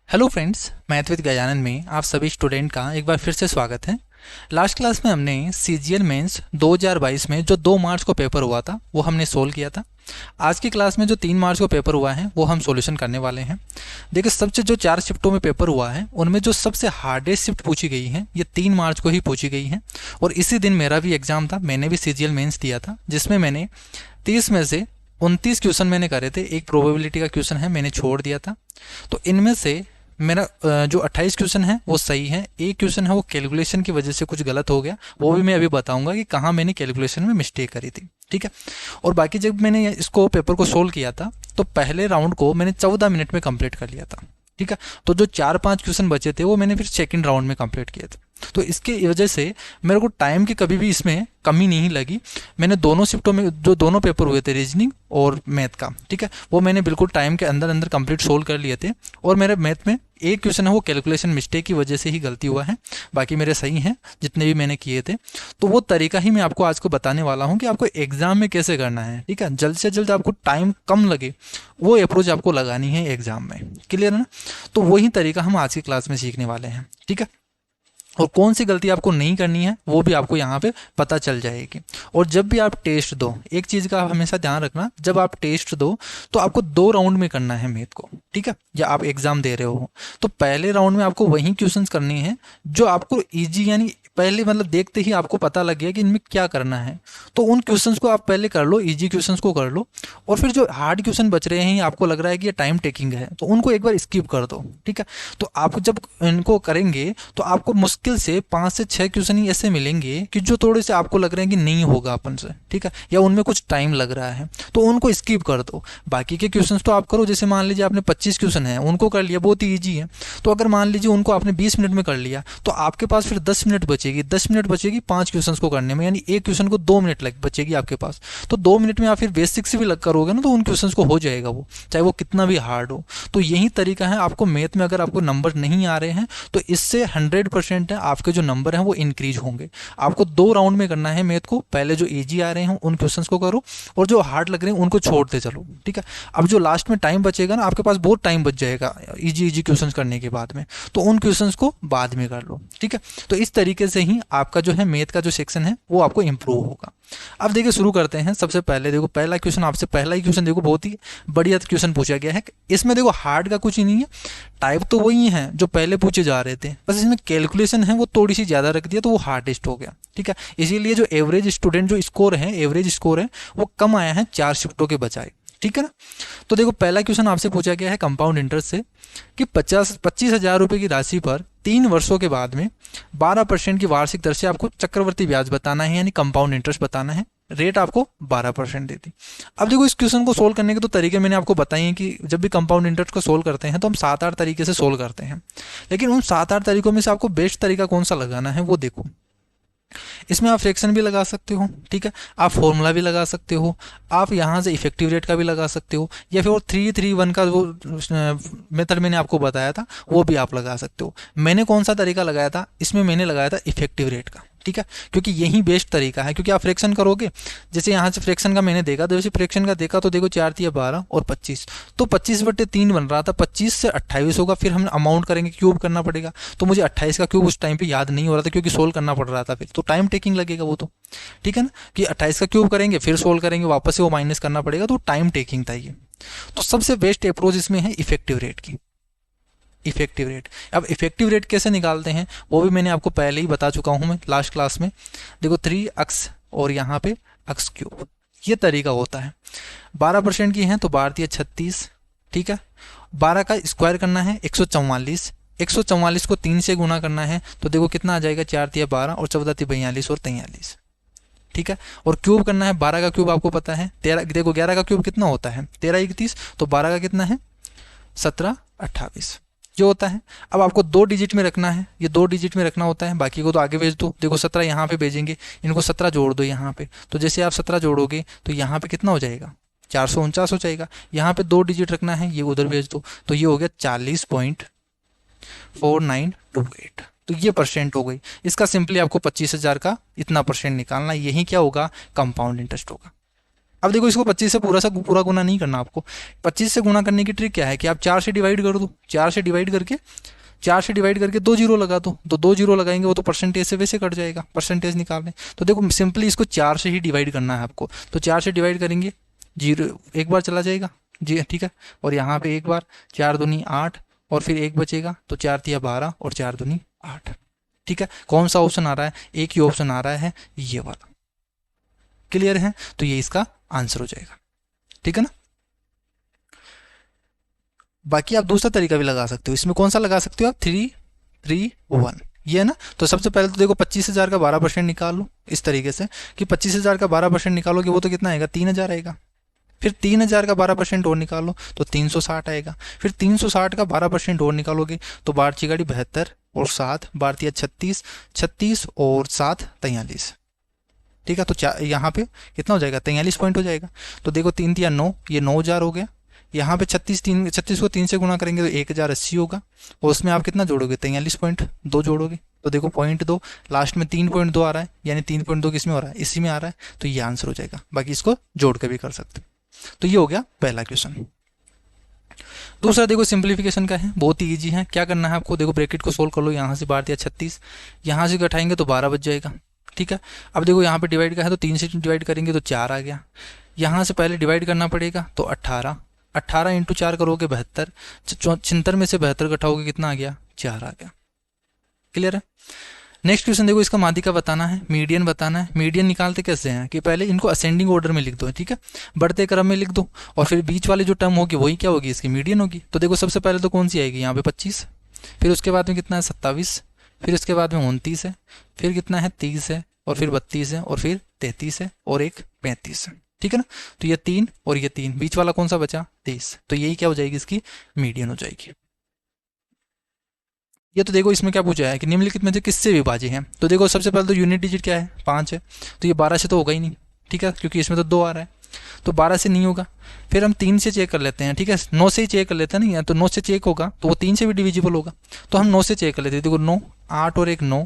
Hello friends, math with Gajanan में आप सभी स्टूडेंट का एक बार फिर से स्वागत है। लास्ट क्लास में हमने सीजीएल मेंस 2022 में जो 2 मार्च को पेपर हुआ था वो हमने सोल्व किया था। आज की क्लास में जो 3 मार्च को पेपर हुआ है वो हम सॉल्यूशन करने वाले हैं। देखिए, सबसे जो 4 शिफ्टों में पेपर हुआ है उनमें जो सबसे हार्डेस्ट शिफ्ट पूछी गई है ये 3 मार्च को ही पूछी गई है। और इसी दिन मेरा भी एग्जाम था, मैंने भी सीजीएल मेंस दिया था, जिसमें मैंने 30 में से 29 क्वेश्चन मैंने करे थे। एक प्रोबेबिलिटी का क्वेश्चन है मैंने छोड़ दिया था। तो इनमें से मेरा जो 28 क्वेश्चन है वो सही है। एक क्वेश्चन है वो कैलकुलेशन की वजह से कुछ गलत हो गया, वो भी मैं अभी बताऊंगा कि कहाँ मैंने कैलकुलेशन में मिस्टेक करी थी। ठीक है। और बाकी जब मैंने इसको पेपर को सोल्व किया था तो पहले राउंड को मैंने 14 मिनट में कंप्लीट कर लिया था। ठीक है। तो जो 4-5 क्वेश्चन बचे थे वो मैंने फिर सेकंड राउंड में कंप्लीट किए थे। तो इसके वजह से मेरे को टाइम की कभी भी इसमें कमी नहीं लगी। मैंने दोनों शिफ्टों में जो दोनों पेपर हुए थे, रीजनिंग और मैथ का, ठीक है, वो मैंने बिल्कुल टाइम के अंदर अंदर कंप्लीट सोल्व कर लिए थे। और मेरे मैथ में एक क्वेश्चन है वो कैलकुलेशन मिस्टेक की वजह से ही गलती हुआ है, बाकी मेरे सही हैं जितने भी मैंने किए थे। तो वो तरीका ही मैं आपको आज को बताने वाला हूँ कि आपको एग्जाम में कैसे करना है। ठीक है, जल्द से जल्द आपको टाइम कम लगे वो अप्रोच आपको लगानी है एग्जाम में। क्लियर है ना? तो वही तरीका हम आज की क्लास में सीखने वाले हैं। ठीक है। और कौन सी गलती आपको नहीं करनी है वो भी आपको यहाँ पे पता चल जाएगी। और जब भी आप टेस्ट दो, एक चीज़ का आप हमेशा ध्यान रखना, जब आप टेस्ट दो तो आपको 2 राउंड में करना है मैथ को। ठीक है, या आप एग्जाम दे रहे हो तो पहले राउंड में आपको वही क्वेश्चंस करने हैं जो आपको इजी, यानी पहले मतलब देखते ही आपको पता लग गया कि इनमें क्या करना है, तो उन क्वेश्चंस को आप पहले कर लो, इजी क्वेश्चंस को कर लो। और फिर जो हार्ड क्वेश्चन बच रहे हैं आपको लग रहा है कि ये टाइम टेकिंग है तो उनको एक बार स्किप कर दो। ठीक है। तो आप जब इनको करेंगे तो आपको मुश्किल से 5 से 6 क्वेश्चन ही ऐसे मिलेंगे कि जो थोड़े से आपको लग रहे हैं कि नहीं होगा अपन से। ठीक है, या उनमें कुछ टाइम लग रहा है तो उनको स्किप कर दो। बाकी के क्वेश्चंस तो आप करो। जैसे मान लीजिए आपने 25 क्वेश्चन है उनको कर लिया, बहुत ही ईजी है। तो अगर मान लीजिए उनको आपने 20 मिनट में कर लिया तो आपके पास फिर 10 मिनट बचेगी। 10 मिनट बचेगी 5 क्वेश्चन को करने में, यानी एक क्वेश्चन को 2 मिनट लग बचेगी आपके पास। तो 2 मिनट में आप फिर बेसिक से भी लग करोगे ना तो उन क्वेश्चन को हो जाएगा वो, चाहे वो कितना भी हार्ड हो। तो यही तरीका है आपको मैथ में, अगर आपको नंबर नहीं आ रहे हैं तो इससे 100% है आपके जो नंबर हैं वो इंक्रीज होंगे। आपको 2 राउंड में करना है मैथ को। पहले जो इजी आ रहे हैं उन क्वेश्चंस को करो और जो हार्ड लग रहे हैं उनको छोड़ते चलो। ठीक है। अब जो लास्ट में टाइम बचेगा ना, आपके पास बहुत टाइम बच जाएगा इजी इजी क्वेश्चंस करने के बाद में, तो उन क्वेश्चंस को बाद में कर लो। ठीक है। तो इस तरीके से ही आपका जो है मैथ का जो सेक्शन है वो आपको इंप्रूव होगा। अब देखिए शुरू करते हैं। सबसे पहले देखो पहला क्वेश्चन, आपसे पहला ही क्वेश्चन देखो, बहुत ही बढ़िया क्वेश्चन पूछा गया है। इसमें देखो हार्ड का कुछ ही नहीं है, टाइप तो वही है जो पहले पूछे जा रहे थे, बस इसमें कैलकुलेशन है वो थोड़ी सी ज़्यादा रख दिया तो वो हार्डेस्ट हो गया। ठीक है। इसीलिए जो एवरेज स्टूडेंट जो स्कोर है, एवरेज स्कोर है वो कम आया है 4 शिफ्टों के बजाय। ठीक है ना? तो देखो पहला क्वेश्चन आपसे पूछा गया है कंपाउंड इंटरेस्ट से कि 25,000 रुपये की राशि पर 3 वर्षों के बाद में 12% की वार्षिक दर से आपको चक्रवर्ती ब्याज बताना है, यानी कंपाउंड इंटरेस्ट बताना है। रेट आपको 12% देती। अब देखो इस क्वेश्चन को सोल्व करने के तो तरीके मैंने आपको बताए हैं कि जब भी कंपाउंड इंटरेस्ट को सोल्व करते हैं तो हम 7-8 तरीके से सोल्व करते हैं, लेकिन उन 7-8 तरीकों में से आपको बेस्ट तरीका कौन सा लगाना है वो देखो। इसमें आप फ्रैक्शन भी लगा सकते हो, ठीक है, आप फॉर्मूला भी लगा सकते हो, आप यहाँ से इफेक्टिव रेट का भी लगा सकते हो, या फिर वो 3-3-1 का वो मेथड मैंने आपको बताया था वो भी आप लगा सकते हो। मैंने कौन सा तरीका लगाया था? इसमें मैंने लगाया था इफेक्टिव रेट का। ठीक है, क्योंकि यही बेस्ट तरीका है। क्योंकि आप फ्रैक्शन करोगे, जैसे यहाँ से फ्रैक्शन का मैंने देखा, तो जैसे फ्रैक्शन का देखा तो देखो 4×3=12 और 25, तो 25/3 बन रहा था, 25 से 28 होगा। फिर हम अमाउंट करेंगे, क्यूब करना पड़ेगा। तो मुझे 28 का क्यूब उस टाइम पे याद नहीं हो रहा था क्योंकि सोल्व करना पड़ रहा था, फिर तो टाइम टेकिंग लगेगा वो तो। ठीक है ना, कि 28 का क्यूब करेंगे फिर सोल्व करेंगे, वापस से वो माइनस करना पड़ेगा, तो टाइम टेकिंग था ये। तो सबसे बेस्ट अप्रोच इसमें है इफेक्टिव रेट की। इफेक्टिव रेट, अब इफेक्टिव रेट कैसे निकालते हैं वो भी मैंने आपको पहले ही बता चुका हूं मैं लास्ट क्लास में। देखो 3x और यहाँ पे x क्यूब, ये तरीका होता है। 12% की है तो 12×3=36। ठीक है, 12 का स्क्वायर करना है 144, 144 को 3 से गुना करना है तो देखो कितना आ जाएगा, 4×12 और 14×42 और 43। ठीक है, और क्यूब करना है, 12 का क्यूब आपको पता है 13, देखो 11 का क्यूब कितना होता है 13×31, तो 12 का कितना है 17×28 जो होता है। अब आपको 2 डिजिट में रखना है, ये 2 डिजिट में रखना होता है, बाकी को तो आगे भेज दो। देखो 17 यहाँ पे भेजेंगे, इनको 17 जोड़ दो यहाँ पे, तो जैसे आप 17 जोड़ोगे तो यहाँ पे कितना हो जाएगा 449 हो जाएगा। यहाँ पे 2 डिजिट रखना है, ये उधर भेज दो, तो ये हो गया 40.4928। तो ये परसेंट हो गई। इसका सिंपली आपको 25,000 का इतना परसेंट निकालना, यही क्या होगा, कंपाउंड इंटरेस्ट होगा। अब देखो इसको 25 से पूरा गुना नहीं करना आपको। 25 से गुना करने की ट्रिक क्या है कि आप 4 से डिवाइड कर दो, 4 से डिवाइड करके 2 जीरो लगा दो, तो 2 जीरो लगाएंगे वो तो परसेंटेज से वैसे कट जाएगा, परसेंटेज निकालने। तो देखो सिंपली इसको 4 से ही डिवाइड करना है आपको, तो 4 से डिवाइड करेंगे, जीरो एक बार चला जाएगा जी, ठीक है। और यहाँ पे एक बार, 4 दूनी 8, और फिर एक बचेगा, तो 4 तिया 12 और 4 दूनी 8, ठीक है। कौन सा ऑप्शन आ रहा है? एक ही ऑप्शन आ रहा है, ये वाला। क्लियर है? तो ये इसका आंसर हो जाएगा, ठीक है ना। बाकी आप दूसरा तरीका भी लगा सकते हो, इसमें कौन सा लगा सकते हो आप? 3 3 1, ये है ना। तो सबसे पहले तो देखो 25,000 का 12% निकाल लो इस तरीके से कि 25,000 का 12% निकालोगे वो तो कितना आएगा? 3,000 आएगा। फिर 3,000 का 12% और निकालो तो 360 आएगा। फिर 360 का 12% और निकालोगे तो 12 चिगाड़ी 72 और 7 12 36, 36 और 7 43, ठीक है। तो यहाँ पे कितना हो जाएगा? 43 पॉइंट हो जाएगा। तो देखो 3 तिया 9, ये 9,000 हो गया। यहाँ पे 36 को 3 से गुणा करेंगे तो 1,080 होगा, और उसमें आप कितना जोड़ोगे? 43.2 जोड़ोगे, तो देखो 0.2 लास्ट में 3.2 आ रहा है, यानी 3.2 किस में हो रहा है? इसी में आ रहा है, तो ये आंसर हो जाएगा। बाकी इसको जोड़ के भी कर सकते हो। तो ये हो गया पहला क्वेश्चन। दूसरा देखो सिंप्लीफिकेशन का है, बहुत ही ईजी है। क्या करना है आपको? देखो ब्रैकेट को सोल्व कर लो, यहाँ से 12 या 36, यहाँ से घटाएंगे तो 12 बच जाएगा, ठीक है। अब देखो यहाँ पे डिवाइड का है तो 3 से डिवाइड करेंगे तो 4 आ गया। यहाँ से पहले डिवाइड करना पड़ेगा तो 18, 18 इंटू 4 करोगे 72, 76 में से 72 घटाओगे कितना आ गया? 4 आ गया। क्लियर है? नेक्स्ट क्वेश्चन देखो, इसका माध्यिका बताना है, मीडियन बताना है। मीडियन निकालते कैसे हैं कि पहले इनको असेंडिंग ऑर्डर में लिख दो, ठीक है, बढ़ते क्रम में लिख दो, और फिर बीच वाली जो टर्म होगी वही क्या होगी? इसकी मीडियन होगी। तो देखो सबसे पहले तो कौन सी आएगी? यहाँ पे 25, फिर उसके बाद में कितना है? 27, फिर उसके बाद में 29 है, फिर कितना है? 30 है, और फिर 32 है, और फिर 33 है, और एक 35 है, ठीक है ना। तो ये 3 और ये 3, बीच वाला कौन सा बचा? 30। तो यही क्या हो जाएगी? इसकी मीडियन हो जाएगी। ये तो देखो इसमें क्या पूछा है कि निम्नलिखित में से किससे विभाज्य है। तो देखो सबसे पहले तो यूनिट डिजिट क्या है? 5 है, तो ये 12 से तो होगा ही नहीं, ठीक है, क्योंकि इसमें तो 2 आ रहा है, तो 12 से नहीं होगा। फिर हम 3 से चेक कर लेते हैं, ठीक है, 9 से ही चेक कर लेते हैं, नहीं है तो 9 से चेक होगा तो वो 3 से भी डिविजिबल होगा, तो हम 9 से चेक कर लेते हैं। देखो 9, 8 और 1 9,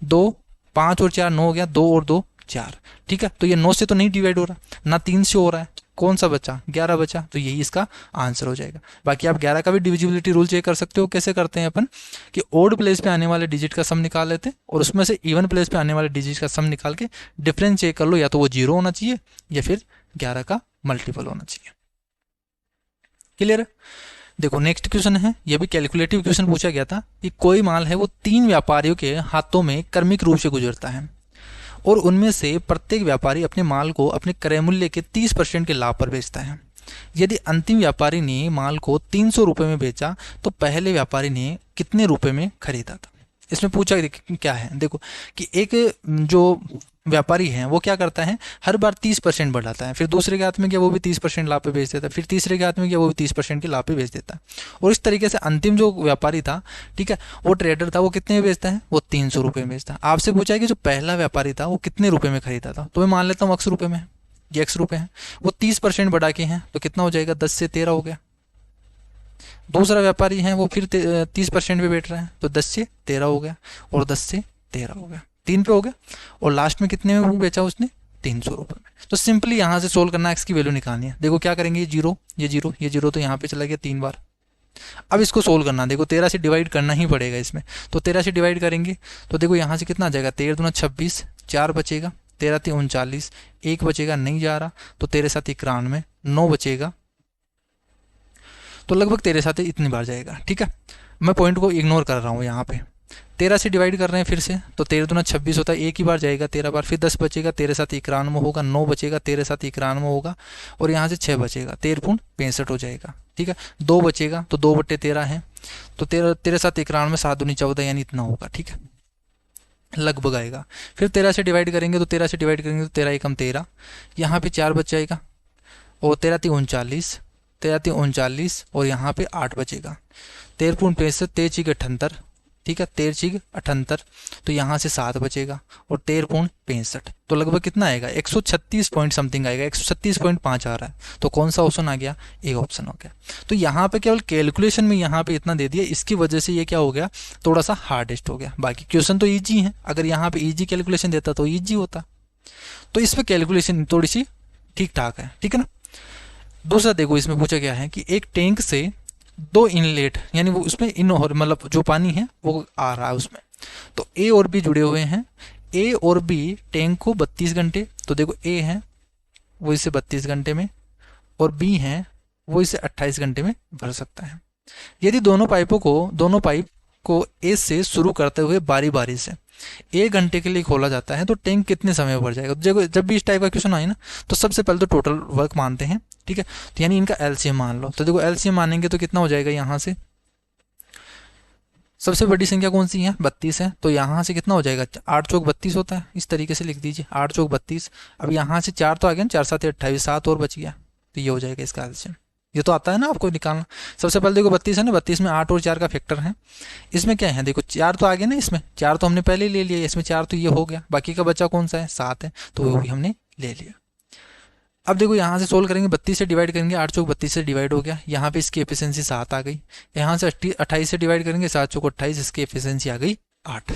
2 5 और 4 9 हो गया, 2 और 2 4, ठीक है। तो ये 9 से तो नहीं डिवाइड हो रहा, ना 3 से हो रहा है, कौन सा बचा? 11 बचा, तो यही इसका आंसर हो जाएगा। बाकी आप 11 का भी डिविजिबिलिटी रूल चेक कर सकते हो। कैसे करते हैं अपन कि ओड प्लेस पे आने वाले डिजिट का सम निकाल लेते हैं, और उसमें से इवन प्लेस पे आने वाले डिजिट का सम निकाल के डिफरेंस चेक कर लो, या तो वो 0 होना चाहिए या फिर 11 का मल्टीपल होना चाहिए। क्लियर है? देखो नेक्स्ट क्वेश्चन है, ये भी कैलकुलेटिव क्वेश्चन पूछा गया था कि कोई माल है वो 3 व्यापारियों के हाथों में क्रमिक रूप से गुजरता है, और उनमें से प्रत्येक व्यापारी अपने माल को अपने क्रय मूल्य के 30% के लाभ पर बेचता है। यदि अंतिम व्यापारी ने माल को 300 रुपये में बेचा तो पहले व्यापारी ने कितने रुपए में खरीदा था। इसमें पूछा क्या है, देखो कि एक जो व्यापारी है वो क्या करता है, हर बार 30% बढ़ाता है, फिर दूसरे के हाथ में क्या वो भी 30% लाभ पे बेच देता है, फिर तीसरे के हाथ में क्या वो भी 30% के लाभ पे बेच देता है, और इस तरीके से अंतिम जो व्यापारी था, ठीक है, वो ट्रेडर था, वो कितने में बेचता है? वो 300 रुपये में बेचता है। आपसे पूछा है कि जो पहला व्यापारी था वो कितने रुपये में खरीदा था, तो मैं मान लेता हूँ x रुपये में, ये x रुपये है, वो 30% बढ़ा के हैं तो कितना हो जाएगा? 10 से 13 हो गया। दूसरा व्यापारी है वो फिर 30% पे बैठ रहा है, तो 10 से 13 हो गया, और 10 से 13 हो गया, 3 पे हो गया, और लास्ट में कितने में बेचा उसने? 300 रुपये में। तो सिंपली यहाँ से सोल्व करना, एक्स की वैल्यू निकालनी है। देखो क्या करेंगे, ये जीरो, ये जीरो, ये जीरो, तो यहाँ पे चला गया 3 बार। अब इसको सोल्व करना, देखो 13 से डिवाइड करना ही पड़ेगा इसमें, तो 13 से डिवाइड करेंगे तो देखो यहाँ से कितना आ जाएगा? 13 दूना 26, 4 बचेगा, 13 3 39, 1 बचेगा, नहीं जा रहा, तो 13 7 91, 9 बचेगा, तो लगभग 13 साथ इतनी बार जाएगा, ठीक है। मैं पॉइंट को इग्नोर कर रहा हूँ यहाँ पे। 13 से डिवाइड कर रहे हैं फिर से, तो 13 दूना 26 होता है, एक ही बार जाएगा 13 बार, फिर 10 बचेगा, 13 साथ 91 होगा, 9 बचेगा, 13 साथ 91 होगा, और यहाँ से 6 बचेगा, 13 65 हो जाएगा, ठीक है। 2 बचेगा तो 2/13 है, तो 13 साथ 91, 7 दूनी 14, यानी इतना होगा, ठीक है, लगभग आएगा। फिर 13 से डिवाइड करेंगे तो 13 से डिवाइड करेंगे तो 13 एकम 13, यहाँ पे 4 बच जाएगा, और 13 3 39, 13 3 39, और यहाँ पे 8 बचेगा, 13 65, 13 6 78, ठीक है, 13 6 78, तो यहाँ से 7 बचेगा, और 13 65, तो लगभग कितना आएगा? 136 पॉइंट समथिंग आएगा, 136.5 आ रहा है, तो कौन सा ऑप्शन आ गया? ए ऑप्शन हो गया। तो यहाँ पे केवल कैलकुलेशन में यहाँ पे इतना दे दिया, इसकी वजह से ये क्या हो गया? थोड़ा सा हार्डेस्ट हो गया। बाकी क्वेश्चन तो ईजी है, अगर यहाँ पे ईजी कैलकुलेशन देता तो ईजी होता, तो इस पर कैलकुलेशन थोड़ी सी ठीक ठाक है, ठीक है ना। दूसरा देखो इसमें पूछा गया है कि एक टैंक से दो इनलेट, यानी वो उसमें इन और मतलब जो पानी है वो आ रहा है उसमें, तो ए और बी जुड़े हुए हैं। ए और बी टैंक को 32 घंटे, तो देखो ए है वो इसे 32 घंटे में और बी है वो इसे 28 घंटे में भर सकता है। यदि दोनों पाइप को ए से शुरू करते हुए बारी बारी से 1 घंटे के लिए खोला जाता है तो टैंक कितने समय में भर जाएगा। देखो जब भी इस टाइप का क्वेश्चन आए ना तो सबसे पहले तो टोटल वर्क मानते हैं, ठीक है। तो यानी इनका एलसीएम मान लो, तो देखो एलसीएम मानेंगे तो कितना हो जाएगा, यहाँ से सबसे बड़ी संख्या कौन सी है, 32 है, तो यहाँ से कितना हो जाएगा, 8 चौक 32 होता है, इस तरीके से लिख दीजिए 8 चौक 32। अब यहाँ से 4 तो आ गया ना, 4 7 28, 7 और बच गया, तो ये हो जाएगा इसका एलसीएम। ये तो आता है ना आपको निकालना। सबसे पहले देखो 32 है ना, 32 में 8 और 4 का फैक्टर है। इसमें क्या है, देखो 4 तो आ गया ना, इसमें 4 तो हमने पहले ही ले लिया, इसमें 4 तो ये हो गया, बाकी का बचा कौन सा है, 7 है, तो वो भी हमने ले लिया। अब देखो यहाँ से सोल्व करेंगे, 32 से डिवाइड करेंगे, 8 चौक 32 से डिवाइड हो गया, यहाँ पे इसकी एफिशिएंसी 7 आ गई। यहाँ से 28 से डिवाइड करेंगे, 7 चौक 28, इसकी एफिशिएंसी आ गई 8।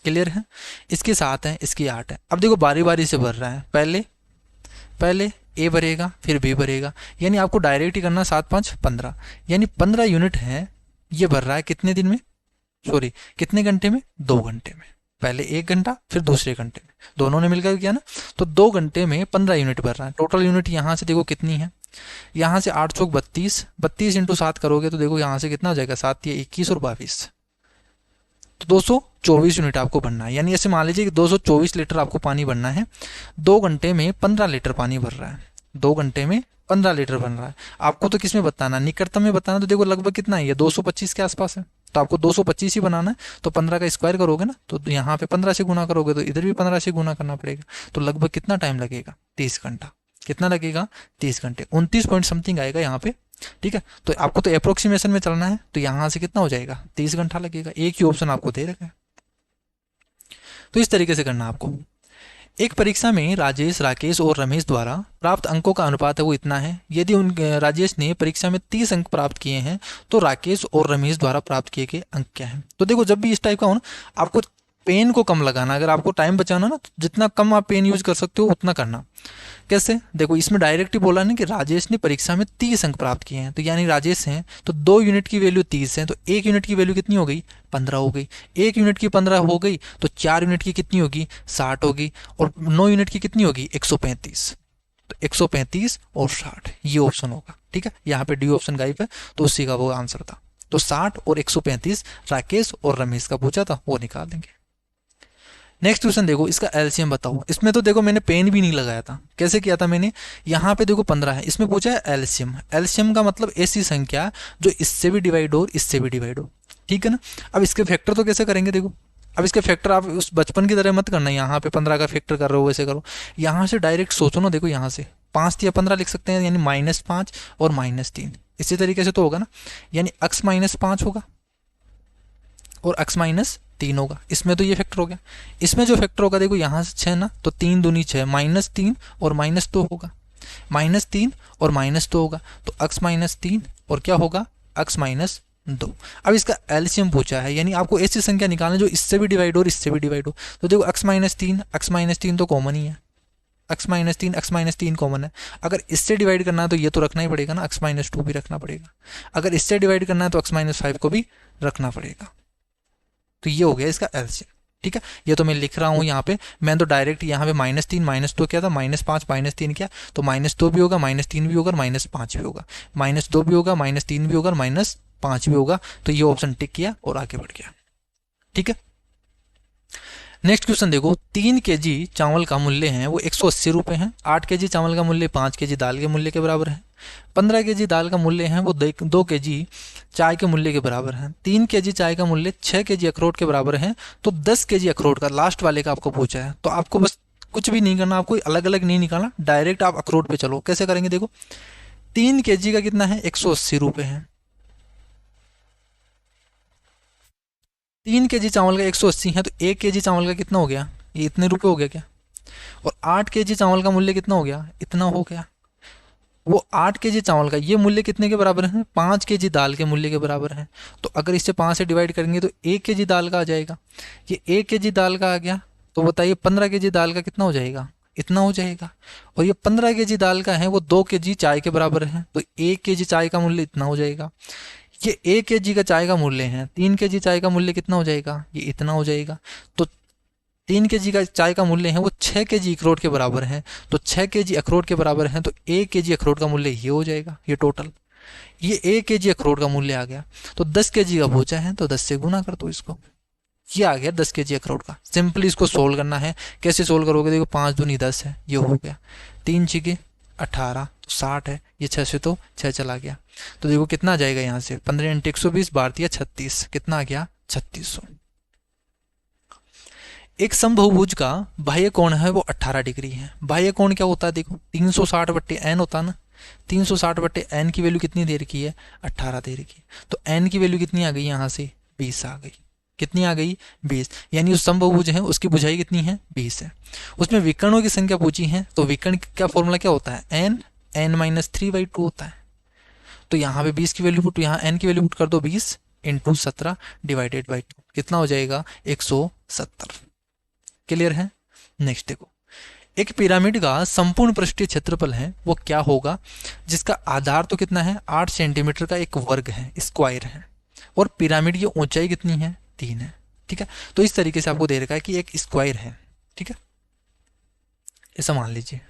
क्लियर है, इसकी 7 है, इसकी 8 है। अब देखो बारी बारी से भर रहा है, पहले ए भरेगा फिर बी भरेगा, यानी आपको डायरेक्ट ही करना, 7 5 15, यानी 15 यूनिट है ये भर रहा है कितने दिन में, सॉरी कितने घंटे में, 2 घंटे में। पहले 1 घंटा फिर दूसरे घंटे में, दोनों ने मिलकर किया ना, तो 2 घंटे में 15 यूनिट भर रहा है। टोटल यूनिट यहाँ से देखो कितनी है, यहाँ से 8 चौक 32, 32 इंटू 7 करोगे तो देखो यहाँ से कितना हो जाएगा, 7 या 21 और 22, तो 224 यूनिट आपको भरना है। यानी ऐसे मान लीजिए कि 224 लीटर आपको पानी भरना है, 2 घंटे में 15 लीटर पानी भर रहा है, 2 घंटे में 15 लीटर बन रहा है। आपको तो किस में बताना, निकटतम में बताना, तो देखो लगभग कितना है, ये 225 के आसपास है, तो आपको 225 ही बनाना है, तो 15 का स्क्वायर करोगे ना, तो यहाँ पे 15 से गुना करोगे तो इधर भी 15 से गुना करना पड़ेगा, तो लगभग कितना टाइम लगेगा, 30 घंटा। कितना लगेगा, 30 घंटे, 29 पॉइंट समथिंग आएगा यहाँ पे, ठीक है। तो आपको तो अप्रोक्सीमेशन में चलना है, तो यहाँ से कितना हो जाएगा, 30 घंटा लगेगा। एक ही ऑप्शन आपको दे रखा है, तो इस तरीके से करना आपको। एक परीक्षा में राजेश, राकेश और रमेश द्वारा प्राप्त अंकों का अनुपात है वो इतना है। यदि उन राजेश ने परीक्षा में 30 अंक प्राप्त किए हैं तो राकेश और रमेश द्वारा प्राप्त किए गए अंक क्या हैं। तो देखो जब भी इस टाइप का हो ना, आपको पेन को कम लगाना, अगर आपको टाइम बचाना ना तो जितना कम आप पेन यूज कर सकते हो उतना करना। कैसे, देखो इसमें डायरेक्ट ही बोला ना कि राजेश ने परीक्षा में 30 अंक प्राप्त किए हैं, तो यानी राजेश हैं तो 2 यूनिट की वैल्यू 30 है, तो 1 यूनिट की वैल्यू कितनी हो गई, 15 हो गई। 1 यूनिट की 15 हो गई तो 4 यूनिट की कितनी होगी, 60 होगी, और 9 यूनिट की कितनी होगी, 135। तो 135 और 60 ये ऑप्शन होगा, ठीक है। यहाँ पे डी ऑप्शन गायब है, तो उसी का वो आंसर था। तो 60 और 135 राकेश और रमेश का पूछा था, वो निकाल देंगे। नेक्स्ट क्वेश्चन देखो, इसका एलसीएम बताओ। इसमें तो देखो मैंने पेन भी नहीं लगाया था, कैसे किया था मैंने, यहाँ पे देखो 15 है, इसमें पूछा है एलसीएम। एलसीएम का मतलब ऐसी संख्या जो इससे भी डिवाइड हो और इससे भी डिवाइड हो, ठीक है ना। अब इसके फैक्टर तो कैसे करेंगे, देखो अब इसके फैक्टर आप उस बचपन की तरह मत करना, यहाँ पे 15 का फैक्टर कर रहे हो वैसे करो, यहाँ से डायरेक्ट सोचो ना। देखो यहाँ से 5 या 15 लिख सकते हैं, यानी -5 और -3, इसी तरीके से तो होगा ना, यानी x -5 होगा और x -3 होगा। इसमें तो ये फैक्टर हो गया, इसमें जो फैक्टर होगा देखो यहाँ से 6 ना, तो 3 दूनी 6, -3 और -2 होगा, -3 और -2 होगा, तो x -3 और क्या होगा, x -2। अब इसका एलसीएम पूछा है, यानी आपको ऐसी संख्या निकालना जो इससे भी डिवाइड हो और इससे भी डिवाइड हो। तो देखो x -3 तो कॉमन ही है, x -3 कॉमन है। अगर इससे डिवाइड करना है तो ये तो रखना ही पड़ेगा ना, x -2 भी रखना पड़ेगा। अगर इससे डिवाइड करना है तो x -5 को भी रखना पड़ेगा। तो ये हो गया इसका एलसीएम, ठीक है। ये तो मैं लिख रहा हूँ यहाँ पे, मैं तो डायरेक्ट यहाँ पे -3 -2 क्या था, -5 -3 क्या, तो -2 भी होगा, -3 भी होगा, -5 भी होगा, -2 भी होगा, -3 भी होगा, -5 भी होगा। तो ये ऑप्शन टिक किया और आगे बढ़ गया, ठीक है। नेक्स्ट क्वेश्चन देखो, 3 kg चावल का मूल्य है वो 180 रुपये है, 8 kg चावल का मूल्य 5 kg दाल के मूल्य के बराबर है, 15 kg दाल का मूल्य है वो 2 kg चाय के मूल्य के बराबर है, 3 kg चाय का मूल्य 6 kg अखरोट के बराबर है, तो 10 kg अखरोट का लास्ट वाले का आपको पूछा है। तो आपको बस कुछ भी नहीं करना, आपको अलग अलग नहीं निकालना, डायरेक्ट आप अखरोट पे चलो। कैसे करेंगे, देखो 3 kg का कितना है, 180 रुपये है, 3 kg चावल का 180 है, तो 1 kg चावल का कितना हो गया, ये इतने रुपए हो गया क्या, और 8 kg चावल का मूल्य कितना हो गया, इतना हो गया। वो 8 kg चावल का ये मूल्य कितने के बराबर है, 5 kg दाल के मूल्य के बराबर है। तो अगर इससे 5 से डिवाइड करेंगे तो 1 kg दाल का आ जाएगा, ये 1 kg दाल का आ गया, तो बताइए 15 kg दाल का कितना हो जाएगा, इतना हो जाएगा। और ये 15 केजी दाल का है वो 2 केजी चाय के बराबर है, तो 1 केजी चाय का मूल्य इतना हो जाएगा। ये 1 केजी का चाय का मूल्य है, 3 केजी चाय का मूल्य कितना हो जाएगा, ये इतना हो जाएगा। तो 3 केजी का चाय का मूल्य है वो 6 केजी अखरोट के बराबर है, तो 6 केजी अखरोट के बराबर है, तो 1 केजी अखरोट का मूल्य ये हो जाएगा। ये टोटल ये 1 केजी अखरोट का मूल्य आ गया। तो 10 केजी का बोझा है, तो 10 से गुना कर दो इसको, ये आ गया 10 केजी अखरोट का। सिंपली इसको सोल्व करना है। कैसे सोल्व करोगे, देखो 5 दूनी 10 है, ये हो गया। 3 छिके 18, तो 60 है। ये 6 से तो 6 चला गया, तो देखो कितना आ जाएगा यहाँ से, 15 × 120 भारतीय 36, कितना आ गया 3600। एक समबाहुभुज का बाह्य कोण है वो 18 डिग्री है। बाह्य कोण क्या होता है, देखो 360/n होता है ना। 360/n की वैल्यू कितनी देर की है, 18 देर की। तो n की वैल्यू कितनी आ गई, यहाँ से 20 आ गई। कितनी आ गई, 20। यानी उस समबाहुभुज है उसकी भुजाई कितनी है, 20 है। उसमें विकर्णों की संख्या पूछी है, तो विकर्ण का फॉर्मूला क्या होता है, n-3/2 होता है। तो यहाँ पे 20 की वैल्यू पुट, यहाँ n की वैल्यू पुट कर दो 20 × 17 / 2, कितना हो जाएगा 170। क्लियर है। नेक्स्ट देखो, एक पिरामिड का संपूर्ण पृष्ठीय क्षेत्रफल है वो क्या होगा, जिसका आधार तो कितना है 8 सेंटीमीटर का एक वर्ग है, स्क्वायर है, और पिरामिड की ऊंचाई कितनी है 3 है। ठीक है, तो इस तरीके से आपको दे रखा है कि एक स्क्वायर है। ठीक है, ऐसा मान लीजिए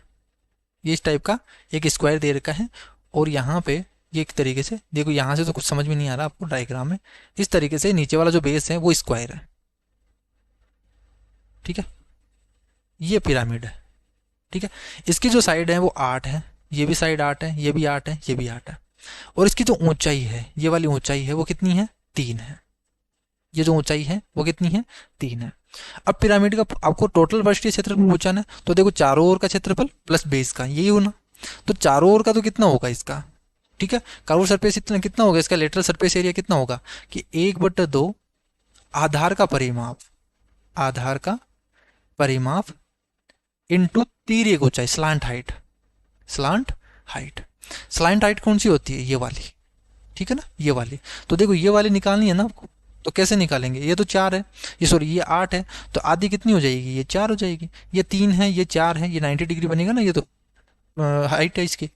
ये इस टाइप का एक स्क्वायर दे रखा है, और यहाँ पे ये एक तरीके से देखो, यहाँ से तो कुछ समझ में नहीं आ रहा आपको डायग्राम में, इस तरीके से नीचे वाला जो बेस है वो स्क्वायर है। ठीक है, ये पिरामिड है। ठीक है, इसकी जो साइड है वो 8 है, ये भी साइड 8 है, ये भी 8 है, ये भी 8 है, और इसकी जो ऊंचाई है, ये वाली ऊंचाई है वो कितनी है 3 है। ये जो ऊंचाई है वो कितनी है 3 है। अब पिरामिड का आपको टोटल पृष्ठीय क्षेत्रफल पूछना है, तो देखो चारों ओर का क्षेत्रफल प्लस बेस का, यही होना। तो चारों ओर का तो कितना होगा इसका, ठीक है, कर्व सरफेस इतना कितना होगा, इसका लेटरल सरफेस एरिया कितना होगा कि 1/2 आधार का परिमाप, आधार का परिमाप इंटू तिर्यक एक ऊंचाई, slant height. Slant height, slant height कौन सी होती है, ये वाली। ठीक है ना, ये वाली। तो देखो ये वाली निकालनी है ना आपको, तो कैसे निकालेंगे, ये तो 4 है, ये सॉरी ये 8 है, तो आधी कितनी हो जाएगी, ये 4 हो जाएगी। ये 3 है, ये 4 है, ये 90 डिग्री बनेगा ना, ये तो हाइट है इसकी,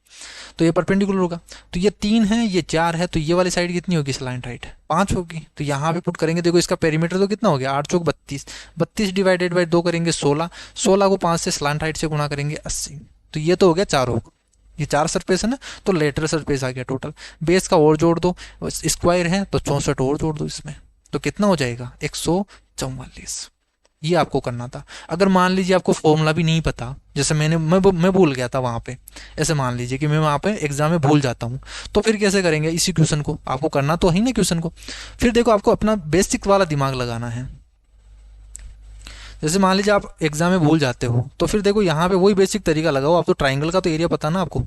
तो ये परपेंडिकुलर होगा। तो ये 3 है, ये 4 है, तो ये वाली साइड कितनी होगी, स्लांट हाइट 5 होगी। तो यहाँ पे पुट करेंगे, देखो इसका पेरीमीटर तो कितना हो गया 8 चौक 32, 32 / 2 करेंगे 16, 16 को 5 से स्लांट हाइट से गुणा करेंगे 80। तो ये तो हो गया चारों, ये 4 सरफेस है ना, तो लेटरल सरफेस आ गया टोटल। बेस का और जोड़ दो, स्क्वायर है तो 64 और जोड़ दो इसमें, तो कितना हो जाएगा 144। ये आपको करना था। अगर मान लीजिए आपको फॉर्मूला भी नहीं पता, जैसे मैं भूल गया था वहाँ पे, ऐसे मान लीजिए कि मैं वहाँ पे एग्जाम में भूल जाता हूँ, तो फिर कैसे करेंगे, इसी क्वेश्चन को आपको करना तो है ना क्वेश्चन को। फिर देखो आपको अपना बेसिक वाला दिमाग लगाना है। जैसे मान लीजिए आप एग्जाम में भूल जाते हो, तो फिर देखो यहाँ पे वही बेसिक तरीका लगाओ। आप तो ट्राइंगल का तो एरिया पता ना आपको,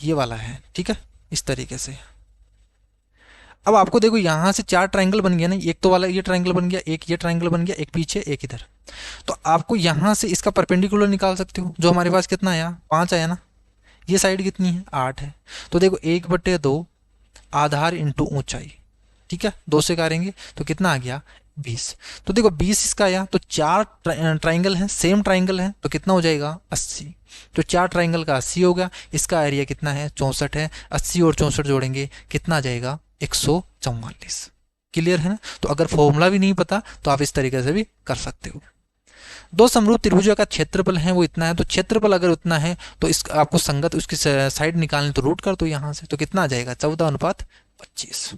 ये वाला है। ठीक है, इस तरीके से। अब आपको देखो यहाँ से 4 ट्राइंगल बन गया ना, एक तो वाला ये ट्राइंगल बन गया, एक ये ट्राइंगल बन गया, एक पीछे एक इधर। तो आपको यहाँ से इसका परपेंडिकुलर निकाल सकते हो, जो हमारे पास कितना आया 5 आया ना, ये साइड कितनी है 8 है। तो देखो 1/2 आधार इंटू ऊंचाई, ठीक है, 2 से करेंगे तो कितना आ गया 20। तो देखो 20 इसका आया, तो 4 ट्राइंगल हैं, सेम ट्राइंगल है, तो कितना हो जाएगा 80। तो 4 ट्राइंगल का 80 हो गया, इसका एरिया कितना है 64 है, 80 और 64 जोड़ेंगे कितना आ जाएगा 144। क्लियर है ना। तो अगर फॉर्मूला भी नहीं पता तो आप इस तरीके से भी कर सकते हो। 2 समरूप त्रिभुजों का क्षेत्रफल है वो इतना है, तो क्षेत्रफल अगर उतना है तो इस आपको संगत उसकी साइड निकालनी, तो रूट कर दो यहाँ से, तो कितना आ जाएगा 14:25।